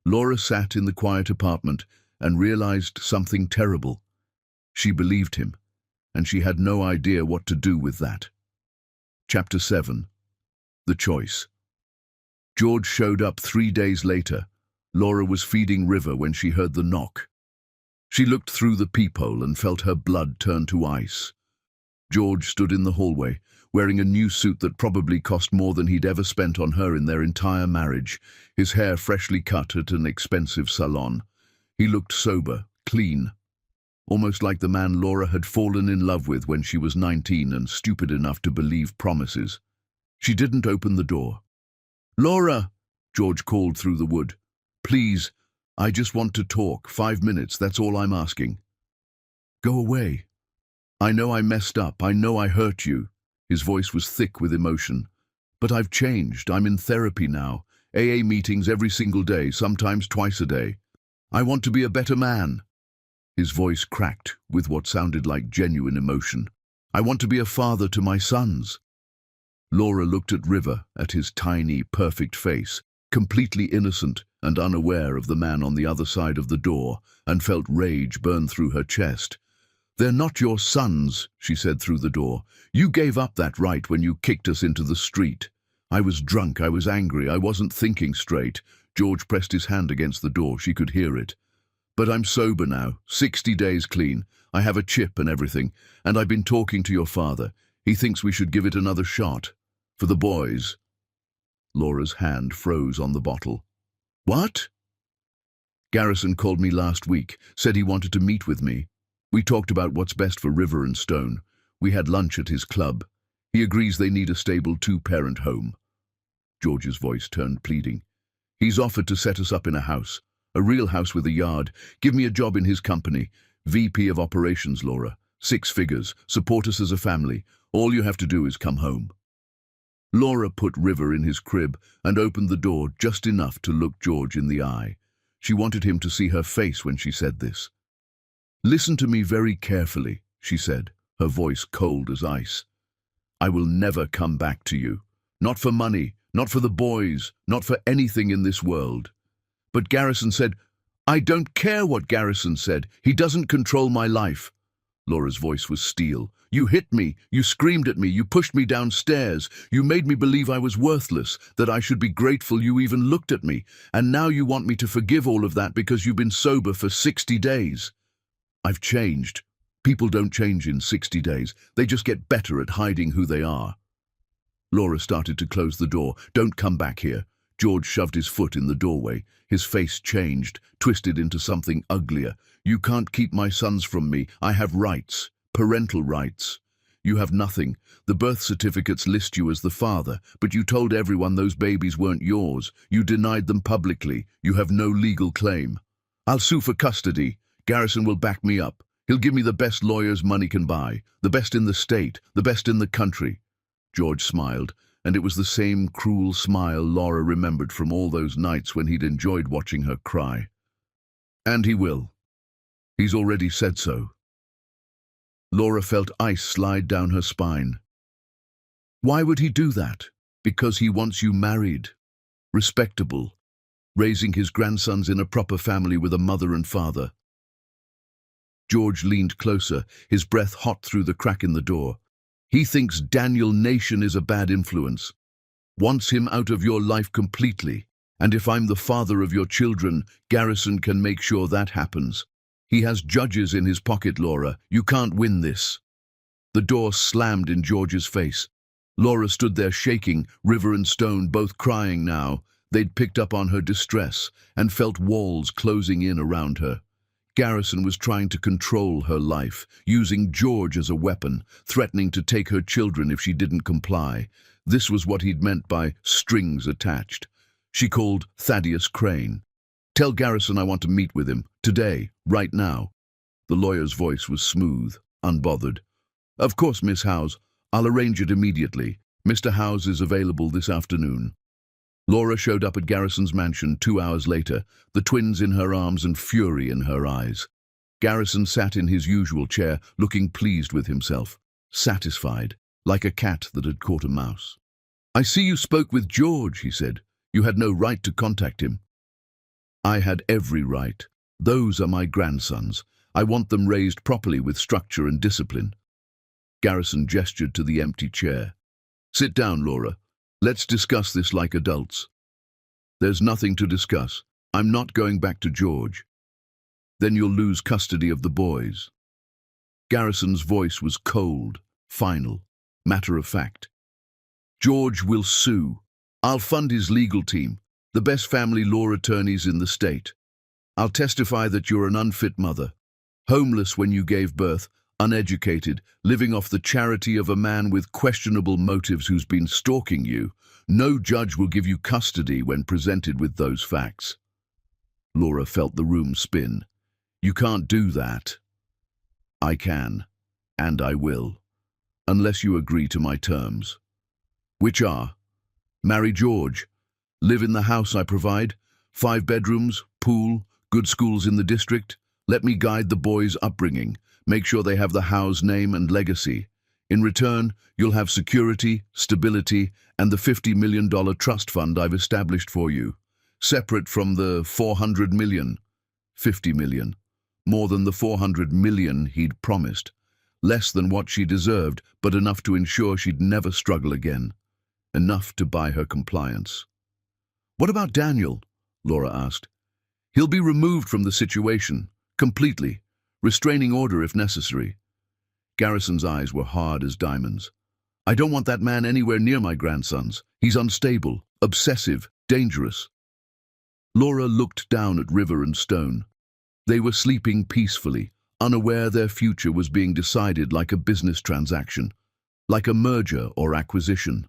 Laura sat in the quiet apartment and realized something terrible. She believed him, and she had no idea what to do with that. Chapter 7. The Choice. George showed up 3 days later. Laura was feeding River when she heard the knock. She looked through the peephole and felt her blood turn to ice. George stood in the hallway, wearing a new suit that probably cost more than he'd ever spent on her in their entire marriage, his hair freshly cut at an expensive salon. He looked sober, clean, almost like the man Laura had fallen in love with when she was 19 and stupid enough to believe promises. She didn't open the door. "Laura," George called through the wood. "Please, I just want to talk. 5 minutes, that's all I'm asking." "Go away. I know I messed up. I know I hurt you." His voice was thick with emotion. "But I've changed. I'm in therapy now. AA meetings every single day, sometimes twice a day. I want to be a better man." His voice cracked with what sounded like genuine emotion. "I want to be a father to my sons." Laura looked at River, at his tiny, perfect face, completely innocent and unaware of the man on the other side of the door, and felt rage burn through her chest. "They're not your sons," she said through the door. "You gave up that right when you kicked us into the street." "I was drunk, I was angry, I wasn't thinking straight." George pressed his hand against the door. She could hear it. "But I'm sober now, 60 days clean. I have a chip and everything, and I've been talking to your father. He thinks we should give it another shot. For the boys." Laura's hand froze on the bottle. "What?" "Garrison called me last week, said he wanted to meet with me. We talked about what's best for River and Stone. We had lunch at his club. He agrees they need a stable 2-parent home." George's voice turned pleading. "He's offered to set us up in a house, a real house with a yard. Give me a job in his company. VP of Operations, Laura. 6 figures. Support us as a family. All you have to do is come home." Laura put River in his crib and opened the door just enough to look George in the eye. She wanted him to see her face when she said this. "Listen to me very carefully," she said, her voice cold as ice. I will never come back to you. Not for money, not for the boys, not for anything in this world. But Garrison said, I don't care what Garrison said. He doesn't control my life. Laura's voice was steel. You hit me, you screamed at me, you pushed me downstairs, you made me believe I was worthless, that I should be grateful you even looked at me, and now you want me to forgive all of that because you've been sober for 60 days. I've changed. People don't change in 60 days. They just get better at hiding who they are. Laura started to close the door. Don't come back here. George shoved his foot in the doorway. His face changed, twisted into something uglier. You can't keep my sons from me. I have rights. Parental rights. You have nothing. The birth certificates list you as the father, but you told everyone those babies weren't yours. You denied them publicly. You have no legal claim. I'll sue for custody. Garrison will back me up. He'll give me the best lawyers money can buy, the best in the state, the best in the country. George smiled, and it was the same cruel smile Laura remembered from all those nights when he'd enjoyed watching her cry. And he will. He's already said so. Laura felt ice slide down her spine. Why would he do that? Because he wants you married, respectable, raising his grandsons in a proper family with a mother and father. George leaned closer, his breath hot through the crack in the door. He thinks Daniel Nation is a bad influence, wants him out of your life completely, and if I'm the father of your children, Garrison can make sure that happens. He has judges in his pocket, Laura. You can't win this. The door slammed in George's face. Laura stood there shaking, River and Stone both crying now. They'd picked up on her distress and felt walls closing in around her. Garrison was trying to control her life, using George as a weapon, threatening to take her children if she didn't comply. This was what he'd meant by strings attached. She called Thaddeus Crane. Tell Garrison I want to meet with him, today, right now. The lawyer's voice was smooth, unbothered. Of course, Miss Howes. I'll arrange it immediately. Mr. Howes is available this afternoon. Laura showed up at Garrison's mansion 2 hours later, the twins in her arms and fury in her eyes. Garrison sat in his usual chair, looking pleased with himself, satisfied, like a cat that had caught a mouse. I see you spoke with George, he said. You had no right to contact him. I had every right. Those are my grandsons. I want them raised properly with structure and discipline. Garrison gestured to the empty chair. Sit down, Laura. Let's discuss this like adults. There's nothing to discuss. I'm not going back to George. Then you'll lose custody of the boys. Garrison's voice was cold, final, matter of fact. George will sue. I'll fund his legal team, the best family law attorneys in the state. I'll testify that you're an unfit mother, homeless when you gave birth, uneducated, living off the charity of a man with questionable motives who's been stalking you. No judge will give you custody when presented with those facts. Laura felt the room spin. You can't do that. I can, and I will, unless you agree to my terms. Which are, marry George, live in the house I provide, 5 bedrooms, pool, good schools in the district. Let me guide the boys' upbringing, make sure they have the Howes name and legacy. In return, you'll have security, stability, and the $50 million trust fund I've established for you, separate from the $400 million. $50 million. More than the $400 million he'd promised. Less than what she deserved, but enough to ensure she'd never struggle again. Enough to buy her compliance. What about Daniel? Laura asked. He'll be removed from the situation, completely. Restraining order if necessary. Garrison's eyes were hard as diamonds. I don't want that man anywhere near my grandsons. He's unstable, obsessive, dangerous. Laura looked down at River and Stone. They were sleeping peacefully, unaware their future was being decided like a business transaction, like a merger or acquisition.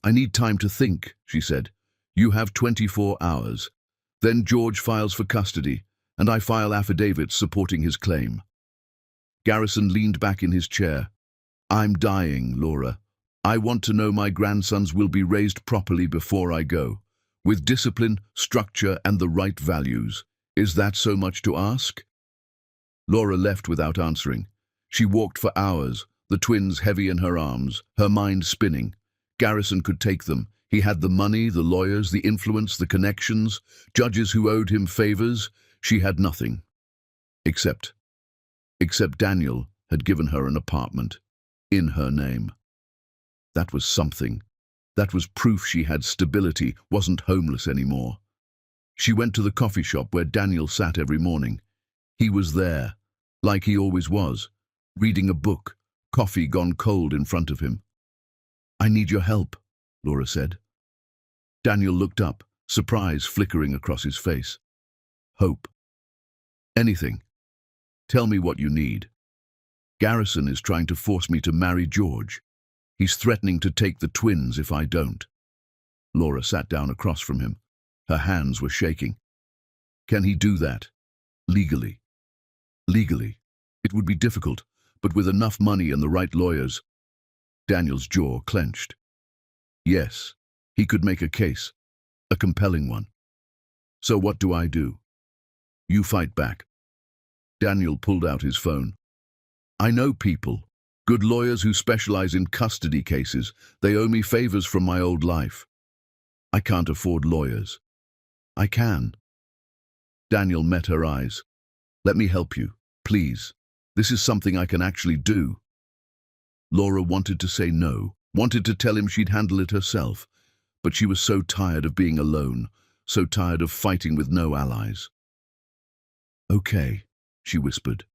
I need time to think, she said. You have 24 hours. Then George files for custody, and I file affidavits supporting his claim. Garrison leaned back in his chair. I'm dying, Laura. I want to know my grandsons will be raised properly before I go, with discipline, structure, and the right values. Is that so much to ask? Laura left without answering. She walked for hours, the twins heavy in her arms, her mind spinning. Garrison could take them. He had the money, the lawyers, the influence, the connections, judges who owed him favors. She had nothing. Except Daniel had given her an apartment in her name. That was something. That was proof she had stability, wasn't homeless anymore. She went to the coffee shop where Daniel sat every morning. He was there, like he always was, reading a book, coffee gone cold in front of him. "I need your help," Laura said. Daniel looked up, surprise flickering across his face. "Hope." "Anything. Tell me what you need." "Garrison is trying to force me to marry George. He's threatening to take the twins if I don't." Laura sat down across from him. Her hands were shaking. "Can he do that? Legally?" "Legally. It would be difficult, but with enough money and the right lawyers." Daniel's jaw clenched. "Yes, he could make a case, a compelling one. So what do I do?" "You fight back." Daniel pulled out his phone. "I know people, good lawyers who specialize in custody cases. They owe me favors from my old life. I can't afford lawyers." "I can." Daniel met her eyes. "Let me help you, please. This is something I can actually do." Laura wanted to say no, wanted to tell him she'd handle it herself, but she was so tired of being alone, so tired of fighting with no allies. "Okay," she whispered.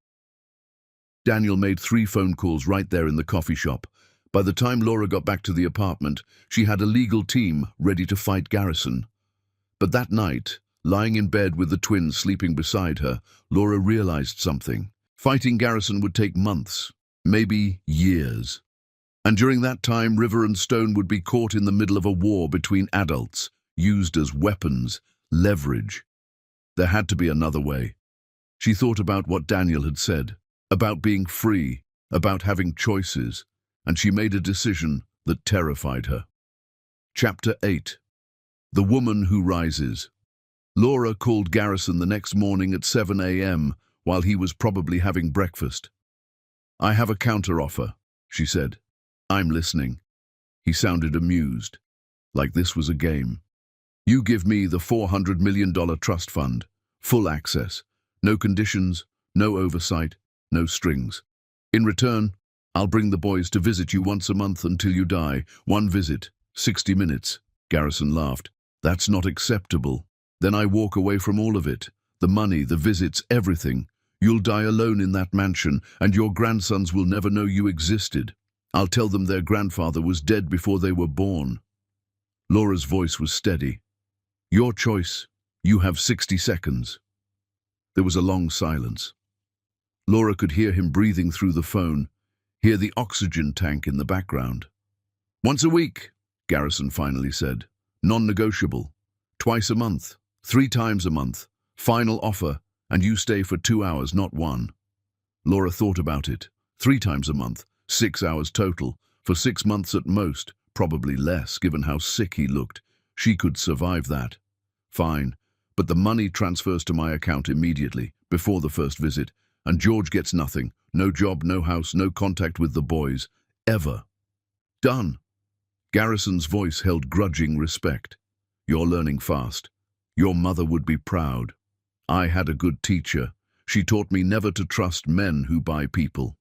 Daniel made 3 phone calls right there in the coffee shop. By the time Laura got back to the apartment, she had a legal team ready to fight Garrison. But that night, lying in bed with the twins sleeping beside her, Laura realized something. Fighting Garrison would take months, maybe years. And during that time, River and Stone would be caught in the middle of a war between adults, used as weapons, leverage. There had to be another way. She thought about what Daniel had said, about being free, about having choices, and she made a decision that terrified her. Chapter 8. The Woman Who Rises. Laura called Garrison the next morning at 7 a.m. while he was probably having breakfast. "I have a counteroffer," she said. "I'm listening." He sounded amused, like this was a game. "You give me the $400 million trust fund, full access, no conditions, no oversight, no strings. In return, I'll bring the boys to visit you once a month until you die. 1 visit, 60 minutes. Garrison laughed. "That's not acceptable. Then I walk away from all of it. The money, the visits, everything. You'll die alone in that mansion, and your grandsons will never know you existed. I'll tell them their grandfather was dead before they were born." Laura's voice was steady. "Your choice. You have 60 seconds. There was a long silence. Laura could hear him breathing through the phone, hear the oxygen tank in the background. "Once a week," Garrison finally said. "Non-negotiable. Twice a month. 3 times a month. Final offer, and you stay for 2 hours, not 1. Laura thought about it. 3 times a month, 6 hours total. For 6 months at most, probably less, given how sick he looked. She could survive that. Fine, but the money transfers to my account immediately, before the first visit, and George gets nothing. No job, no house, no contact with the boys. Ever. Done." Garrison's voice held grudging respect. "You're learning fast. Your mother would be proud. I had a good teacher. She taught me never to trust men who buy people."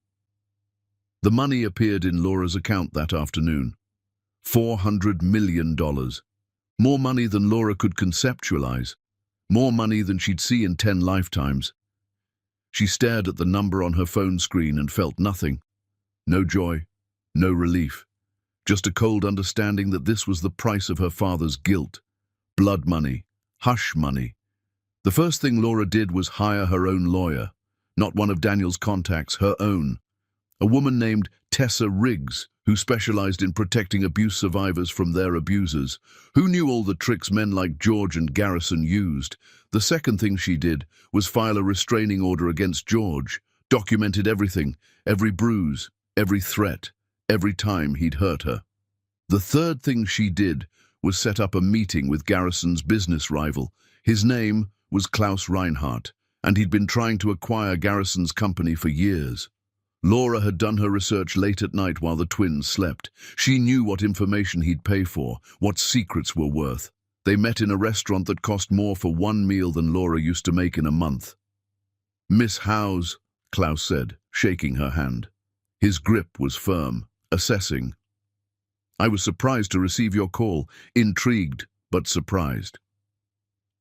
The money appeared in Laura's account that afternoon. $400 million. More money than Laura could conceptualize. More money than she'd see in 10 lifetimes. She stared at the number on her phone screen and felt nothing. No joy, no relief. Just a cold understanding that this was the price of her father's guilt. Blood money, hush money. The first thing Laura did was hire her own lawyer. Not one of Daniel's contacts, her own. A woman named Tessa Riggs, who specialized in protecting abuse survivors from their abusers, who knew all the tricks men like George and Garrison used. The second thing she did was file a restraining order against George, documented everything, every bruise, every threat, every time he'd hurt her. The third thing she did was set up a meeting with Garrison's business rival. His name was Klaus Reinhardt, and he'd been trying to acquire Garrison's company for years. Laura had done her research late at night while the twins slept. She knew what information he'd pay for, what secrets were worth. They met in a restaurant that cost more for one meal than Laura used to make in a month. "Miss Howes," Klaus said, shaking her hand. His grip was firm, assessing. "I was surprised to receive your call, intrigued but surprised.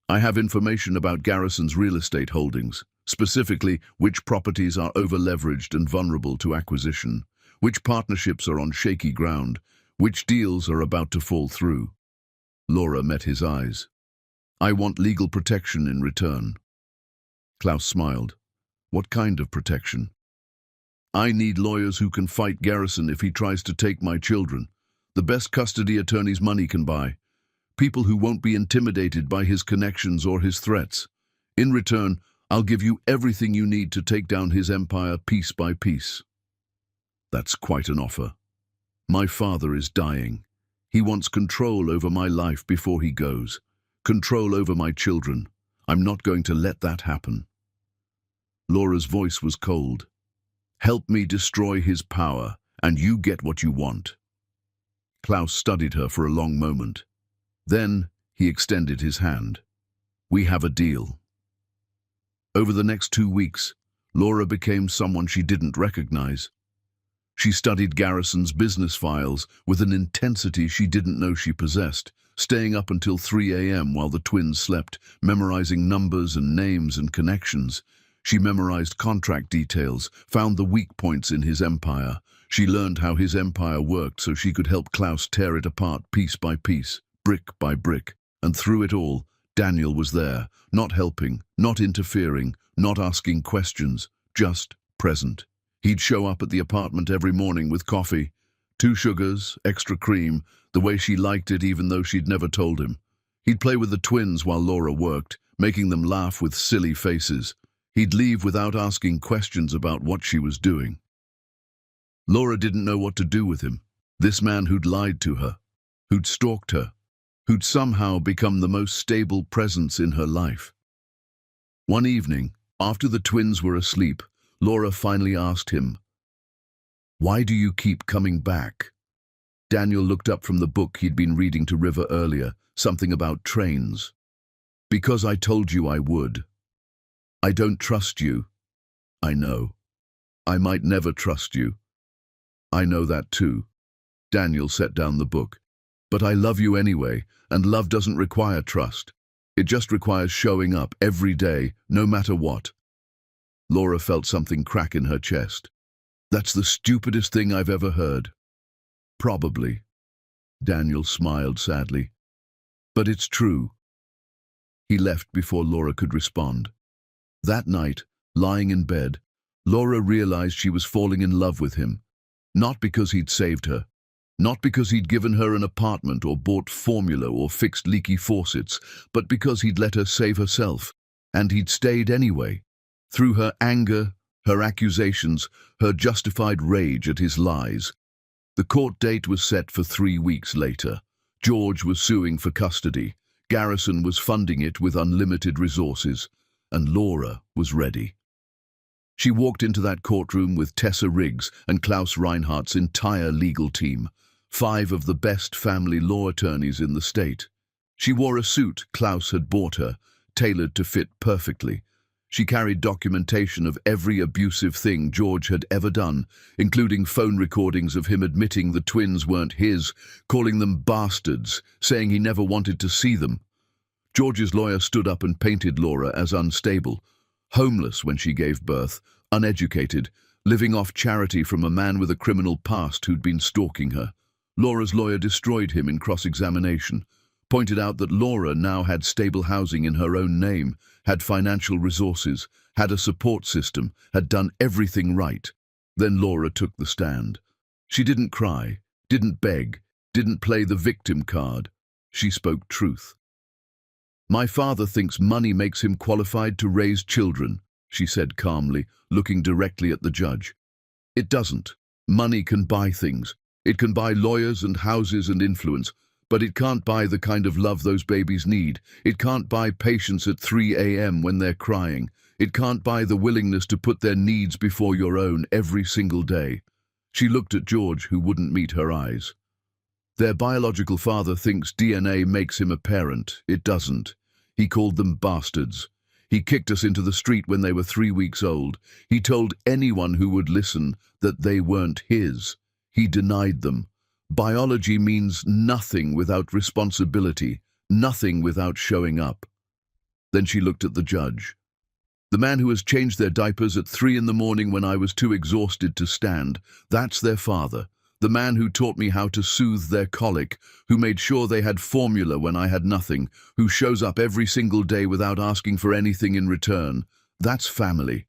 I have information about Garrison's real estate holdings, specifically which properties are over-leveraged and vulnerable to acquisition, which partnerships are on shaky ground, which deals are about to fall through." Laura met his eyes. "I want legal protection in return." Klaus smiled. "What kind of protection?" "I need lawyers who can fight Garrison if he tries to take my children. The best custody attorneys money can buy. People who won't be intimidated by his connections or his threats. In return, I'll give you everything you need to take down his empire piece by piece." "That's quite an offer. My father is dying. He wants control over my life before he goes. Control over my children. I'm not going to let that happen." Laura's voice was cold. "Help me destroy his power, and you get what you want." Klaus studied her for a long moment. Then he extended his hand. "We have a deal." Over the next 2 weeks, Laura became someone she didn't recognize. She studied Garrison's business files with an intensity she didn't know she possessed, staying up until 3 a.m. while the twins slept, memorizing numbers and names and connections. She memorized contract details, found the weak points in his empire. She learned how his empire worked so she could help Klaus tear it apart piece by piece, brick by brick. And through it all, Daniel was there, not helping, not interfering, not asking questions, just present. He'd show up at the apartment every morning with coffee, 2 sugars, extra cream, the way she liked it even though she'd never told him. He'd play with the twins while Laura worked, making them laugh with silly faces. He'd leave without asking questions about what she was doing. Laura didn't know what to do with him, this man who'd lied to her, who'd stalked her, who'd somehow become the most stable presence in her life. One evening, after the twins were asleep, Laura finally asked him, "Why do you keep coming back?" Daniel looked up from the book he'd been reading to River earlier, something about trains. "Because I told you I would. I don't trust you. I know. I might never trust you. I know that too." Daniel set down the book. "But I love you anyway, and love doesn't require trust. It just requires showing up every day, no matter what." Laura felt something crack in her chest. "That's the stupidest thing I've ever heard." "Probably." Daniel smiled sadly. "But it's true." He left before Laura could respond. That night, lying in bed, Laura realized she was falling in love with him. Not because he'd saved her. Not because he'd given her an apartment or bought formula or fixed leaky faucets, but because he'd let her save herself. And he'd stayed anyway. Through her anger, her accusations, her justified rage at his lies. The court date was set for 3 weeks later. George was suing for custody. Garrison was funding it with unlimited resources. And Laura was ready. She walked into that courtroom with Tessa Riggs and Klaus Reinhardt's entire legal team, 5 of the best family law attorneys in the state. She wore a suit Klaus had bought her, tailored to fit perfectly. She carried documentation of every abusive thing George had ever done, including phone recordings of him admitting the twins weren't his, calling them bastards, saying he never wanted to see them. George's lawyer stood up and painted Laura as unstable, homeless when she gave birth, uneducated, living off charity from a man with a criminal past who'd been stalking her. Laura's lawyer destroyed him in cross-examination, pointed out that Laura now had stable housing in her own name, had financial resources, had a support system, had done everything right. Then Laura took the stand. She didn't cry, didn't beg, didn't play the victim card. She spoke truth. "My father thinks money makes him qualified to raise children," she said calmly, looking directly at the judge. "It doesn't. Money can buy things. It can buy lawyers and houses and influence, but it can't buy the kind of love those babies need. It can't buy patience at 3 a.m. when they're crying. It can't buy the willingness to put their needs before your own every single day. She looked at George, who wouldn't meet her eyes. Their biological father thinks DNA makes him a parent. It doesn't. He called them bastards. He kicked us into the street when they were 3 weeks old. He told anyone who would listen that they weren't his. He denied them. Biology means nothing without responsibility, nothing without showing up. Then she looked at the judge. The man who has changed their diapers at 3 in the morning when I was too exhausted to stand, that's their father. The man who taught me how to soothe their colic, who made sure they had formula when I had nothing, who shows up every single day without asking for anything in return. That's family.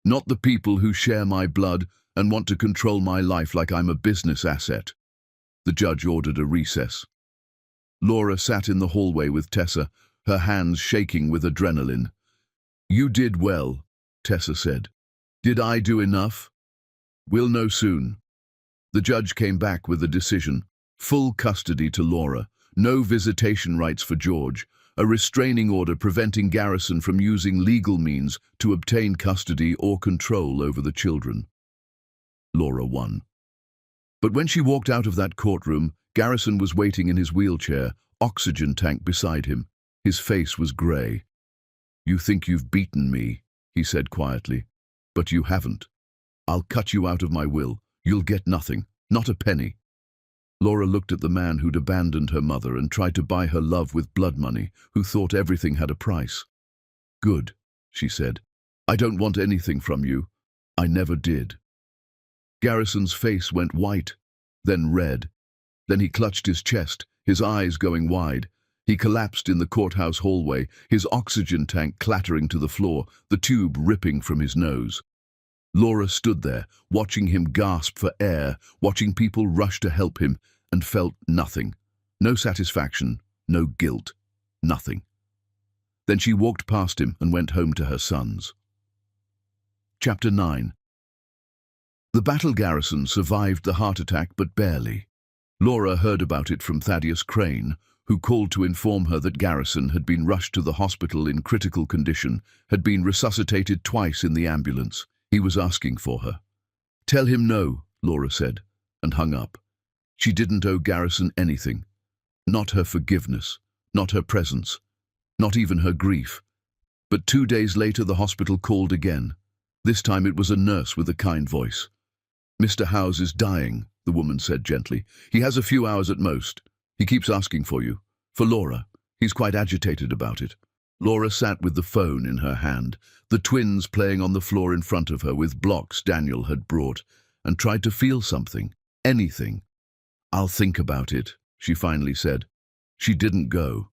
Not the people who share my blood and want to control my life like I'm a business asset. The judge ordered a recess. Laura sat in the hallway with Tessa, her hands shaking with adrenaline. "You did well," Tessa said. "Did I do enough? We'll know soon." The judge came back with a decision. Full custody to Laura, no visitation rights for George, a restraining order preventing Garrison from using legal means to obtain custody or control over the children. Laura won. But when she walked out of that courtroom, Garrison was waiting in his wheelchair, oxygen tank beside him. His face was grey. "You think you've beaten me," he said quietly, "but you haven't. I'll cut you out of my will. You'll get nothing, not a penny." Laura looked at the man who'd abandoned her mother and tried to buy her love with blood money, who thought everything had a price. "Good," she said. "I don't want anything from you. I never did." Garrison's face went white, then red. Then he clutched his chest, his eyes going wide. He collapsed in the courthouse hallway, his oxygen tank clattering to the floor, the tube ripping from his nose. Laura stood there, watching him gasp for air, watching people rush to help him, and felt nothing. No satisfaction, no guilt, nothing. Then she walked past him and went home to her sons. Chapter 9. The battle Garrison survived the heart attack, but barely. Laura heard about it from Thaddeus Crane, who called to inform her that Garrison had been rushed to the hospital in critical condition, had been resuscitated twice in the ambulance. He was asking for her. "Tell him no," Laura said, and hung up. She didn't owe Garrison anything. Not her forgiveness, not her presence, not even her grief. But 2 days later the hospital called again. This time it was a nurse with a kind voice. "Mr. Howes is dying," the woman said gently. "He has a few hours at most. He keeps asking for you. For Laura. He's quite agitated about it." Laura sat with the phone in her hand, the twins playing on the floor in front of her with blocks Daniel had brought, and tried to feel something, anything. "I'll think about it," she finally said. She didn't go.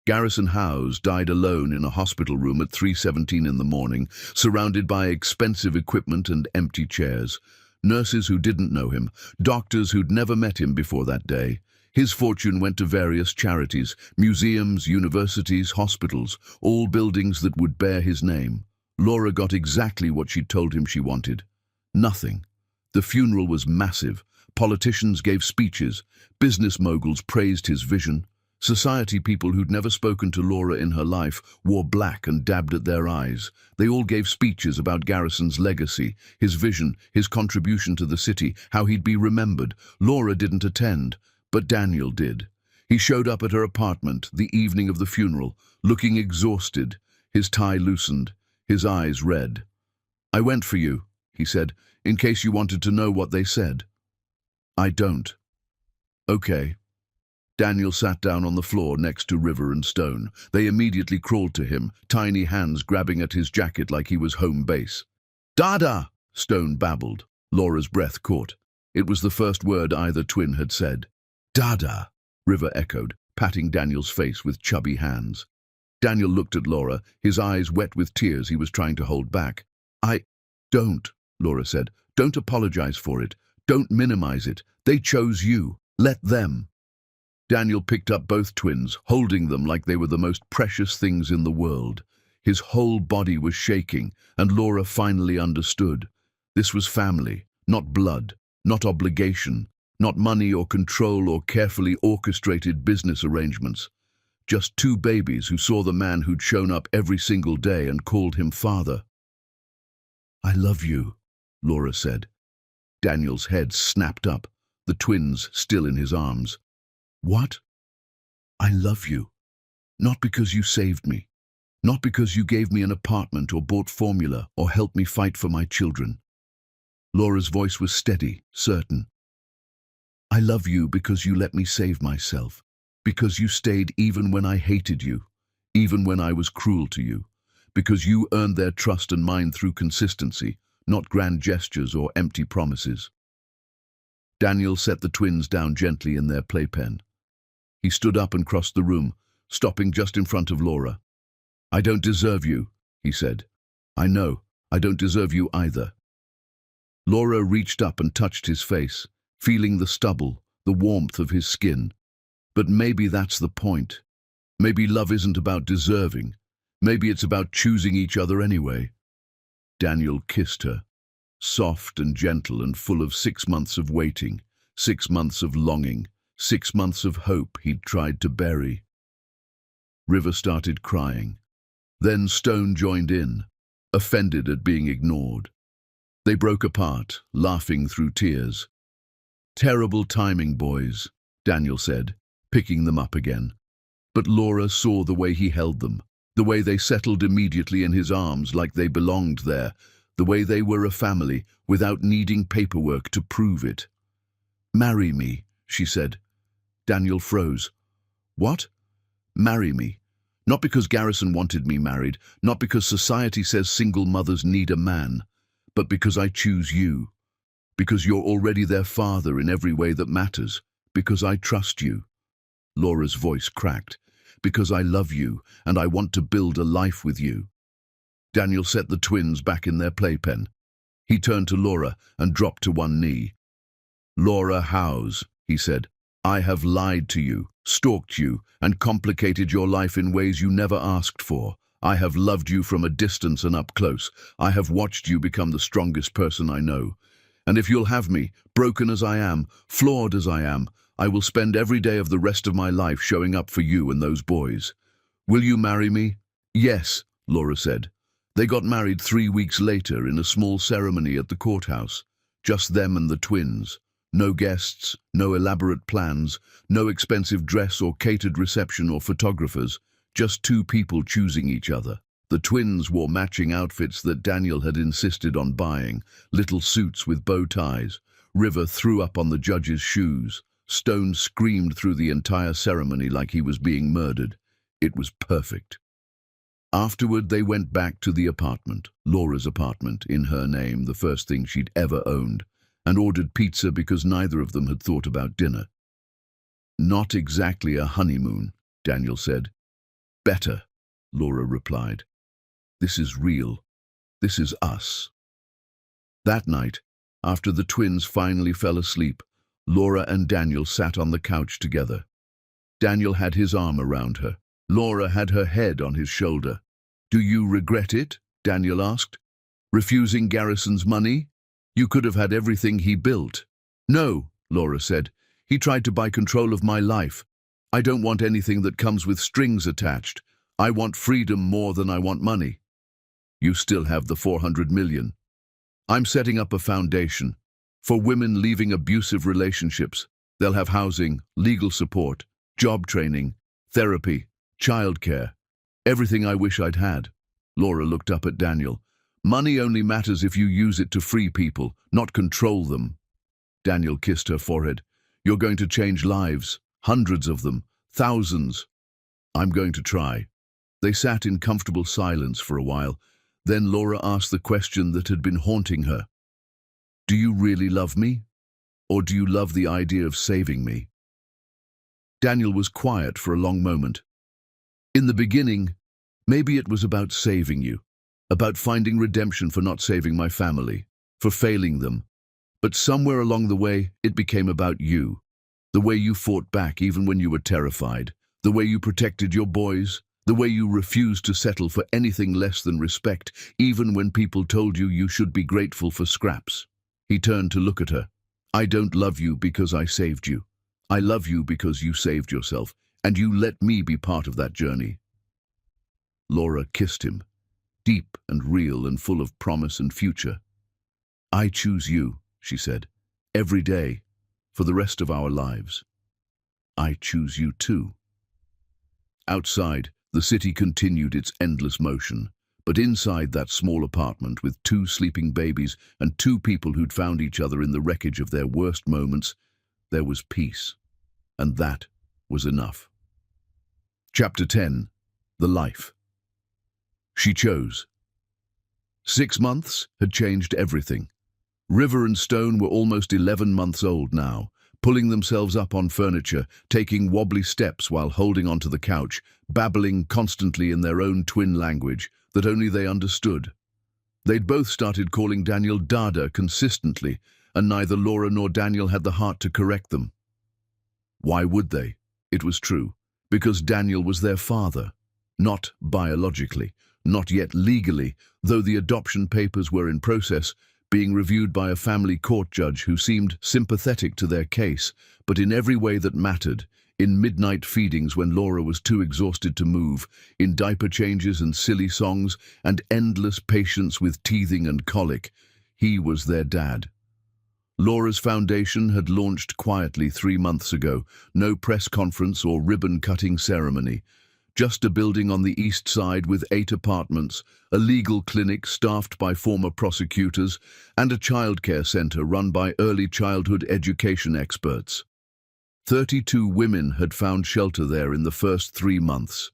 Garrison Howes died alone in a hospital room at 3:17 in the morning, surrounded by expensive equipment and empty chairs. Nurses who didn't know him, doctors who'd never met him before that day. His fortune went to various charities, museums, universities, hospitals, all buildings that would bear his name. Laura got exactly what she'd told him she wanted. Nothing. The funeral was massive. Politicians gave speeches. Business moguls praised his vision. Society people who'd never spoken to Laura in her life wore black and dabbed at their eyes. They all gave speeches about Garrison's legacy, his vision, his contribution to the city, how he'd be remembered. Laura didn't attend. But Daniel did. He showed up at her apartment the evening of the funeral, looking exhausted, his tie loosened, his eyes red. "I went for you," he said, "in case you wanted to know what they said." "I don't." "Okay." Daniel sat down on the floor next to River and Stone. They immediately crawled to him, tiny hands grabbing at his jacket like he was home base. "Dada!" Stone babbled. Laura's breath caught. It was the first word either twin had said. "Dada," River echoed, patting Daniel's face with chubby hands. Daniel looked at Laura, his eyes wet with tears he was trying to hold back. "Don't," Laura said. "Don't apologize for it. Don't minimize it. They chose you. Let them." Daniel picked up both twins, holding them like they were the most precious things in the world. His whole body was shaking, and Laura finally understood. This was family, not blood, not obligation, not money or control or carefully orchestrated business arrangements. Just two babies who saw the man who'd shown up every single day and called him father. "I love you," Laura said. Daniel's head snapped up, the twins still in his arms. "What?" "I love you. Not because you saved me. Not because you gave me an apartment or bought formula or helped me fight for my children." Laura's voice was steady, certain. "I love you because you let me save myself. Because you stayed even when I hated you, even when I was cruel to you. Because you earned their trust and mine through consistency, not grand gestures or empty promises." Daniel set the twins down gently in their playpen. He stood up and crossed the room, stopping just in front of Laura. "I don't deserve you," he said. "I know, I don't deserve you either." Laura reached up and touched his face, feeling the stubble, the warmth of his skin. But maybe that's the point. Maybe love isn't about deserving. Maybe it's about choosing each other anyway. Daniel kissed her, soft and gentle and full of 6 months of waiting, 6 months of longing, 6 months of hope he'd tried to bury. River started crying. Then Stone joined in, offended at being ignored. They broke apart, laughing through tears. "Terrible timing, boys," Daniel said, picking them up again. But Laura saw the way he held them, the way they settled immediately in his arms like they belonged there, the way they were a family without needing paperwork to prove it. "Marry me," she said. Daniel froze. "What?" "Marry me. Not because Garrison wanted me married, not because society says single mothers need a man, but because I choose you. Because you're already their father in every way that matters. Because I trust you." Laura's voice cracked. "Because I love you, and I want to build a life with you." Daniel set the twins back in their playpen. He turned to Laura and dropped to one knee. "Laura Howes," he said, "I have lied to you, stalked you, and complicated your life in ways you never asked for. I have loved you from a distance and up close. I have watched you become the strongest person I know. And if you'll have me, broken as I am, flawed as I am, I will spend every day of the rest of my life showing up for you and those boys. Will you marry me?" "Yes," Laura said. They got married 3 weeks later in a small ceremony at the courthouse. Just them and the twins. No guests, no elaborate plans, no expensive dress or catered reception or photographers. Just two people choosing each other. The twins wore matching outfits that Daniel had insisted on buying, little suits with bow ties. River threw up on the judge's shoes. Stone screamed through the entire ceremony like he was being murdered. It was perfect. Afterward, they went back to the apartment, Laura's apartment, in her name, the first thing she'd ever owned, and ordered pizza because neither of them had thought about dinner. "Not exactly a honeymoon," Daniel said. "Better," Laura replied. "This is real. This is us." That night, after the twins finally fell asleep, Laura and Daniel sat on the couch together. Daniel had his arm around her. Laura had her head on his shoulder. "Do you regret it?" Daniel asked. "Refusing Garrison's money? You could have had everything he built." "No," Laura said. "He tried to buy control of my life. I don't want anything that comes with strings attached. I want freedom more than I want money." "You still have the 400 million. I'm setting up a foundation for women leaving abusive relationships. They'll have housing, legal support, job training, therapy, childcare. Everything I wish I'd had." Laura looked up at Daniel. "Money only matters if you use it to free people, not control them." Daniel kissed her forehead. "You're going to change lives, hundreds of them, thousands." "I'm going to try." They sat in comfortable silence for a while. Then Laura asked the question that had been haunting her. "Do you really love me? Or do you love the idea of saving me?" Daniel was quiet for a long moment. "In the beginning, maybe it was about saving you, about finding redemption for not saving my family, for failing them. But somewhere along the way, it became about you. The way you fought back even when you were terrified, the way you protected your boys, the way you refused to settle for anything less than respect, even when people told you you should be grateful for scraps." He turned to look at her. "I don't love you because I saved you. I love you because you saved yourself, and you let me be part of that journey." Laura kissed him, deep and real and full of promise and future. "I choose you," she said, "every day, for the rest of our lives. I choose you too." Outside, the city continued its endless motion, but inside that small apartment with 2 sleeping babies and 2 people who'd found each other in the wreckage of their worst moments, there was peace. And that was enough. Chapter 10. The Life she chose. 6 months had changed everything. River and Stone were almost 11 months old now, pulling themselves up on furniture, taking wobbly steps while holding onto the couch, babbling constantly in their own twin language that only they understood. They'd both started calling Daniel Dada consistently, and neither Laura nor Daniel had the heart to correct them. Why would they? It was true, because Daniel was their father. Not biologically, not yet legally, though the adoption papers were in process, being reviewed by a family court judge who seemed sympathetic to their case, but in every way that mattered, in midnight feedings when Laura was too exhausted to move, in diaper changes and silly songs, and endless patience with teething and colic, he was their dad. Laura's foundation had launched quietly 3 months ago, no press conference or ribbon-cutting ceremony. Just a building on the east side with 8 apartments, a legal clinic staffed by former prosecutors, and a childcare center run by early childhood education experts. 32 women had found shelter there in the first 3 months.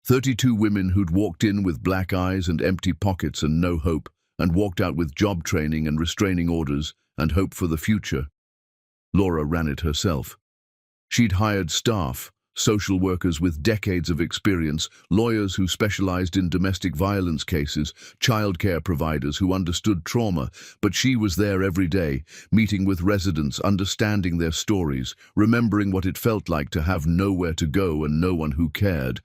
32 women who'd walked in with black eyes and empty pockets and no hope, and walked out with job training and restraining orders and hope for the future. Laura ran it herself. She'd hired staff, social workers with decades of experience, lawyers who specialized in domestic violence cases, childcare providers who understood trauma, but she was there every day, meeting with residents, understanding their stories, remembering what it felt like to have nowhere to go and no one who cared.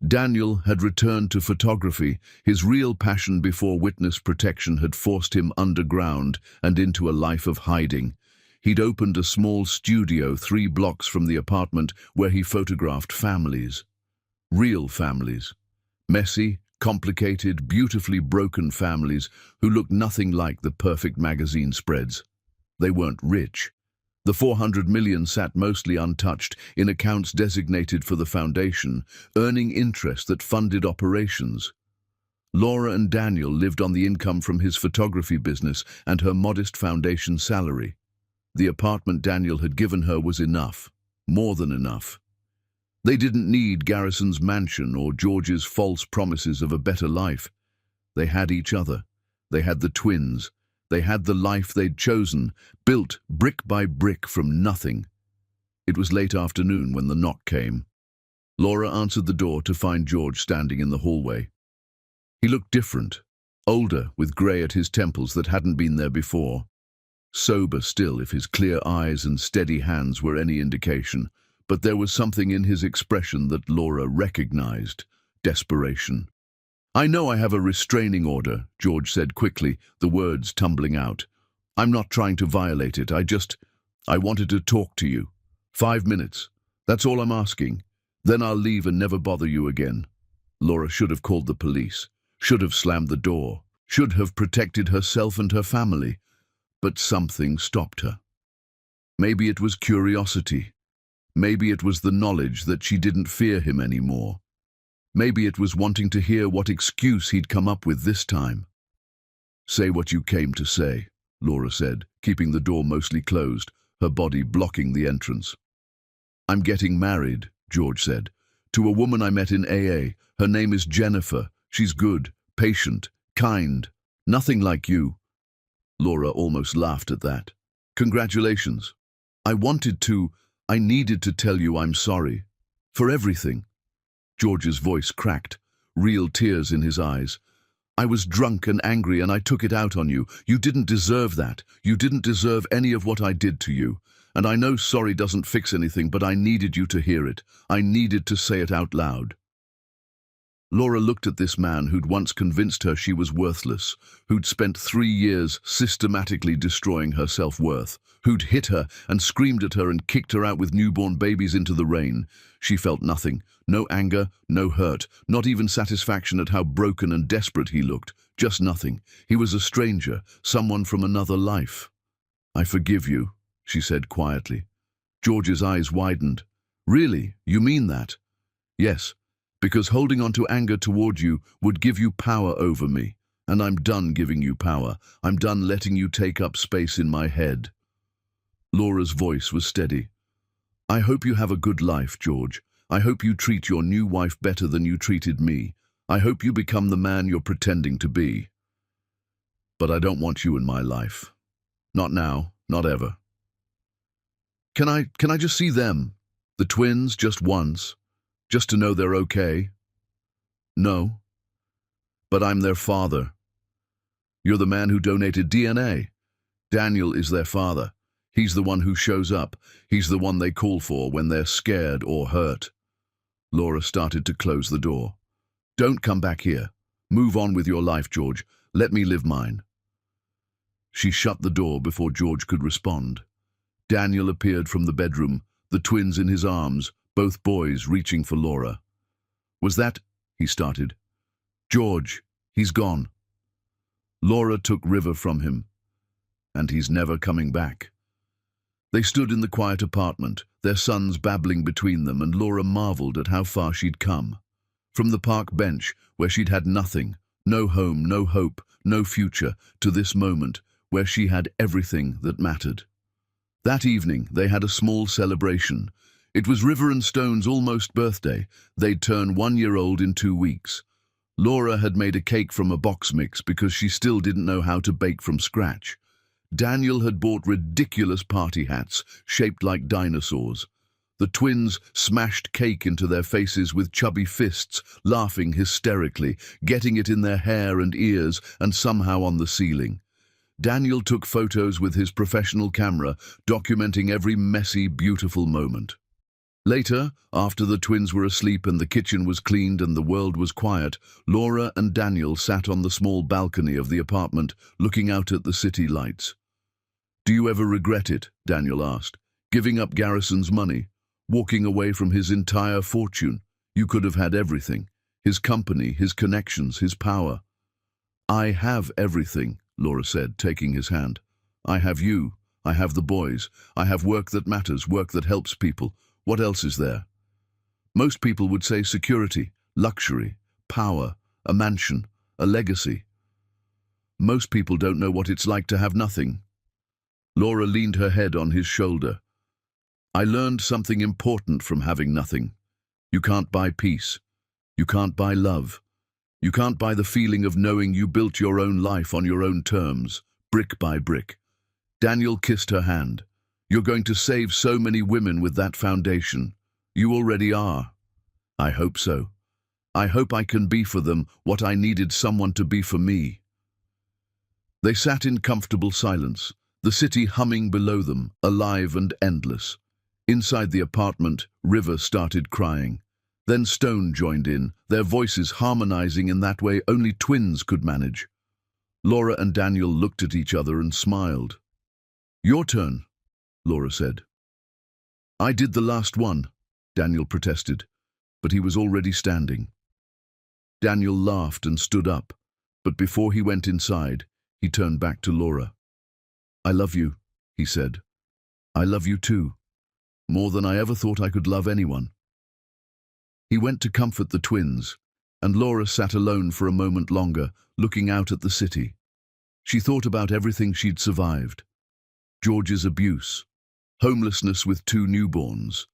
Daniel had returned to photography. His real passion before witness protection had forced him underground and into a life of hiding. He'd opened a small studio 3 blocks from the apartment where he photographed families. Real families. Messy, complicated, beautifully broken families who looked nothing like the perfect magazine spreads. They weren't rich. The 400 million sat mostly untouched in accounts designated for the foundation, earning interest that funded operations. Laura and Daniel lived on the income from his photography business and her modest foundation salary. The apartment Daniel had given her was enough, more than enough. They didn't need Garrison's mansion or George's false promises of a better life. They had each other. They had the twins. They had the life they'd chosen, built brick by brick from nothing. It was late afternoon when the knock came. Laura answered the door to find George standing in the hallway. He looked different, older, with grey at his temples that hadn't been there before. Sober still, if his clear eyes and steady hands were any indication, but there was something in his expression that Laura recognized: desperation. "I know I have a restraining order," George said quickly, the words tumbling out. "I'm not trying to violate it. I wanted to talk to you. 5 minutes. That's all I'm asking. Then I'll leave and never bother you again." Laura should have called the police, should have slammed the door, should have protected herself and her family. But something stopped her. Maybe it was curiosity. Maybe it was the knowledge that she didn't fear him anymore. Maybe it was wanting to hear what excuse he'd come up with this time. "Say what you came to say," Laura said, keeping the door mostly closed, her body blocking the entrance. "I'm getting married," George said, "to a woman I met in AA. Her name is Jennifer. She's good, patient, kind. Nothing like you." Laura almost laughed at that. "Congratulations. I needed to tell you I'm sorry. For everything." George's voice cracked, real tears in his eyes. "I was drunk and angry and I took it out on you. You didn't deserve that. You didn't deserve any of what I did to you. And I know sorry doesn't fix anything, but I needed you to hear it. I needed to say it out loud." Laura looked at this man who'd once convinced her she was worthless, who'd spent 3 years systematically destroying her self-worth, who'd hit her and screamed at her and kicked her out with newborn babies into the rain. She felt nothing, no anger, no hurt, not even satisfaction at how broken and desperate he looked, just nothing. He was a stranger, someone from another life. "I forgive you," she said quietly. George's eyes widened. "Really? You mean that?" "Yes. Because holding on to anger toward you would give you power over me, and I'm done giving you power. I'm done letting you take up space in my head." Laura's voice was steady. "I hope you have a good life, George. I hope you treat your new wife better than you treated me. I hope you become the man you're pretending to be. But I don't want you in my life. Not now, not ever." Can I just see them? The twins, just once? Just to know they're okay?" "No. But I'm their father." "You're the man who donated DNA. Daniel is their father. He's the one who shows up. He's the one they call for when they're scared or hurt." Laura started to close the door. "Don't come back here. Move on with your life, George. Let me live mine." She shut the door before George could respond. Daniel appeared from the bedroom, the twins in his arms, both boys reaching for Laura. "Was that—" he started. "George, he's gone." Laura took River from him, and he's never coming back. They stood in the quiet apartment, their sons babbling between them, and Laura marveled at how far she'd come. From the park bench, where she'd had nothing, no home, no hope, no future, to this moment, where she had everything that mattered. That evening, they had a small celebration. It was River and Stone's almost birthday. They'd turn 1 year old in 2 weeks. Laura had made a cake from a box mix because she still didn't know how to bake from scratch. Daniel had bought ridiculous party hats, shaped like dinosaurs. The twins smashed cake into their faces with chubby fists, laughing hysterically, getting it in their hair and ears and somehow on the ceiling. Daniel took photos with his professional camera, documenting every messy, beautiful moment. Later, after the twins were asleep and the kitchen was cleaned and the world was quiet, Laura and Daniel sat on the small balcony of the apartment, looking out at the city lights. "Do you ever regret it?" Daniel asked. "Giving up Garrison's money, walking away from his entire fortune. You could have had everything. His company, his connections, his power." "I have everything," Laura said, taking his hand. "I have you. I have the boys. I have work that matters, work that helps people. What else is there?" Most people would say security, luxury, power, a mansion, a legacy. Most people don't know what it's like to have nothing. Laura leaned her head on his shoulder. "I learned something important from having nothing. You can't buy peace. You can't buy love. You can't buy the feeling of knowing you built your own life on your own terms, brick by brick." Daniel kissed her hand. "You're going to save so many women with that foundation. You already are." "I hope so. I hope I can be for them what I needed someone to be for me." They sat in comfortable silence, the city humming below them, alive and endless. Inside the apartment, River started crying. Then Stone joined in, their voices harmonizing in that way only twins could manage. Laura and Daniel looked at each other and smiled. "Your turn," Laura said. "I did the last one," Daniel protested, but he was already standing. Daniel laughed and stood up, but before he went inside, he turned back to Laura. "I love you," he said. "I love you too, more than I ever thought I could love anyone." He went to comfort the twins, and Laura sat alone for a moment longer, looking out at the city. She thought about everything she'd survived. George's abuse, homelessness with 2 newborns,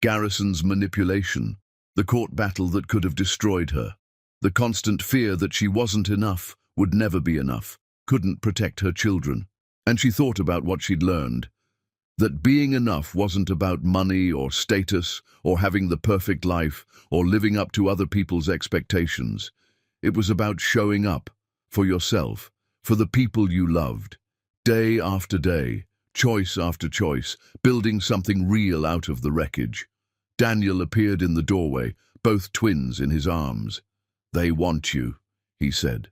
Garrison's manipulation, the court battle that could have destroyed her, the constant fear that she wasn't enough, would never be enough, couldn't protect her children. And she thought about what she'd learned, that being enough wasn't about money or status or having the perfect life or living up to other people's expectations. It was about showing up for yourself, for the people you loved, day after day, choice after choice, building something real out of the wreckage. Daniel appeared in the doorway, both twins in his arms. "They want you," he said.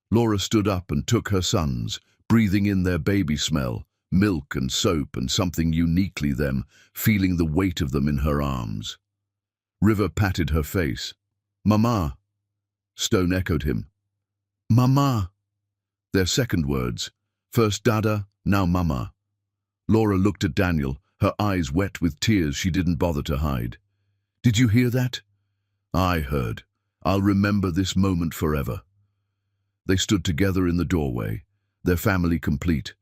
Laura stood up and took her sons, breathing in their baby smell, milk and soap and something uniquely them, feeling the weight of them in her arms. River patted her face. "Mama." Stone echoed him. "Mama." Their second words, first Dada, now Mama. Laura looked at Daniel, her eyes wet with tears she didn't bother to hide. "Did you hear that?" "I heard. I'll remember this moment forever." They stood together in the doorway, their family complete,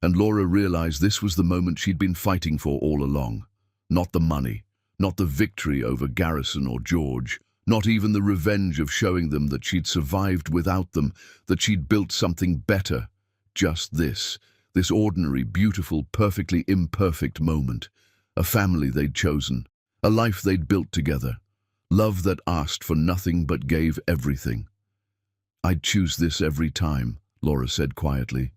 and Laura realized this was the moment she'd been fighting for all along. Not the money, not the victory over Garrison or George, not even the revenge of showing them that she'd survived without them, that she'd built something better. Just this ordinary, beautiful, perfectly imperfect moment. A family they'd chosen, a life they'd built together. Love that asked for nothing but gave everything. "I'd choose this every time," Laura said quietly.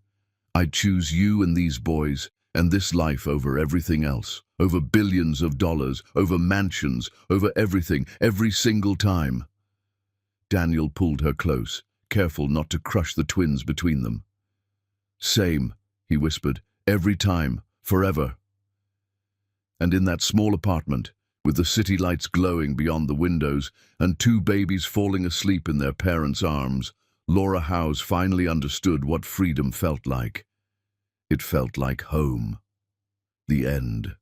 "I'd choose you and these boys and this life over everything else, over billions of dollars, over mansions, over everything, every single time." Daniel pulled her close, careful not to crush the twins between them. "Same," he whispered, "every time, forever." And in that small apartment, with the city lights glowing beyond the windows and two babies falling asleep in their parents' arms, Laura Howes finally understood what freedom felt like. It felt like home. The end.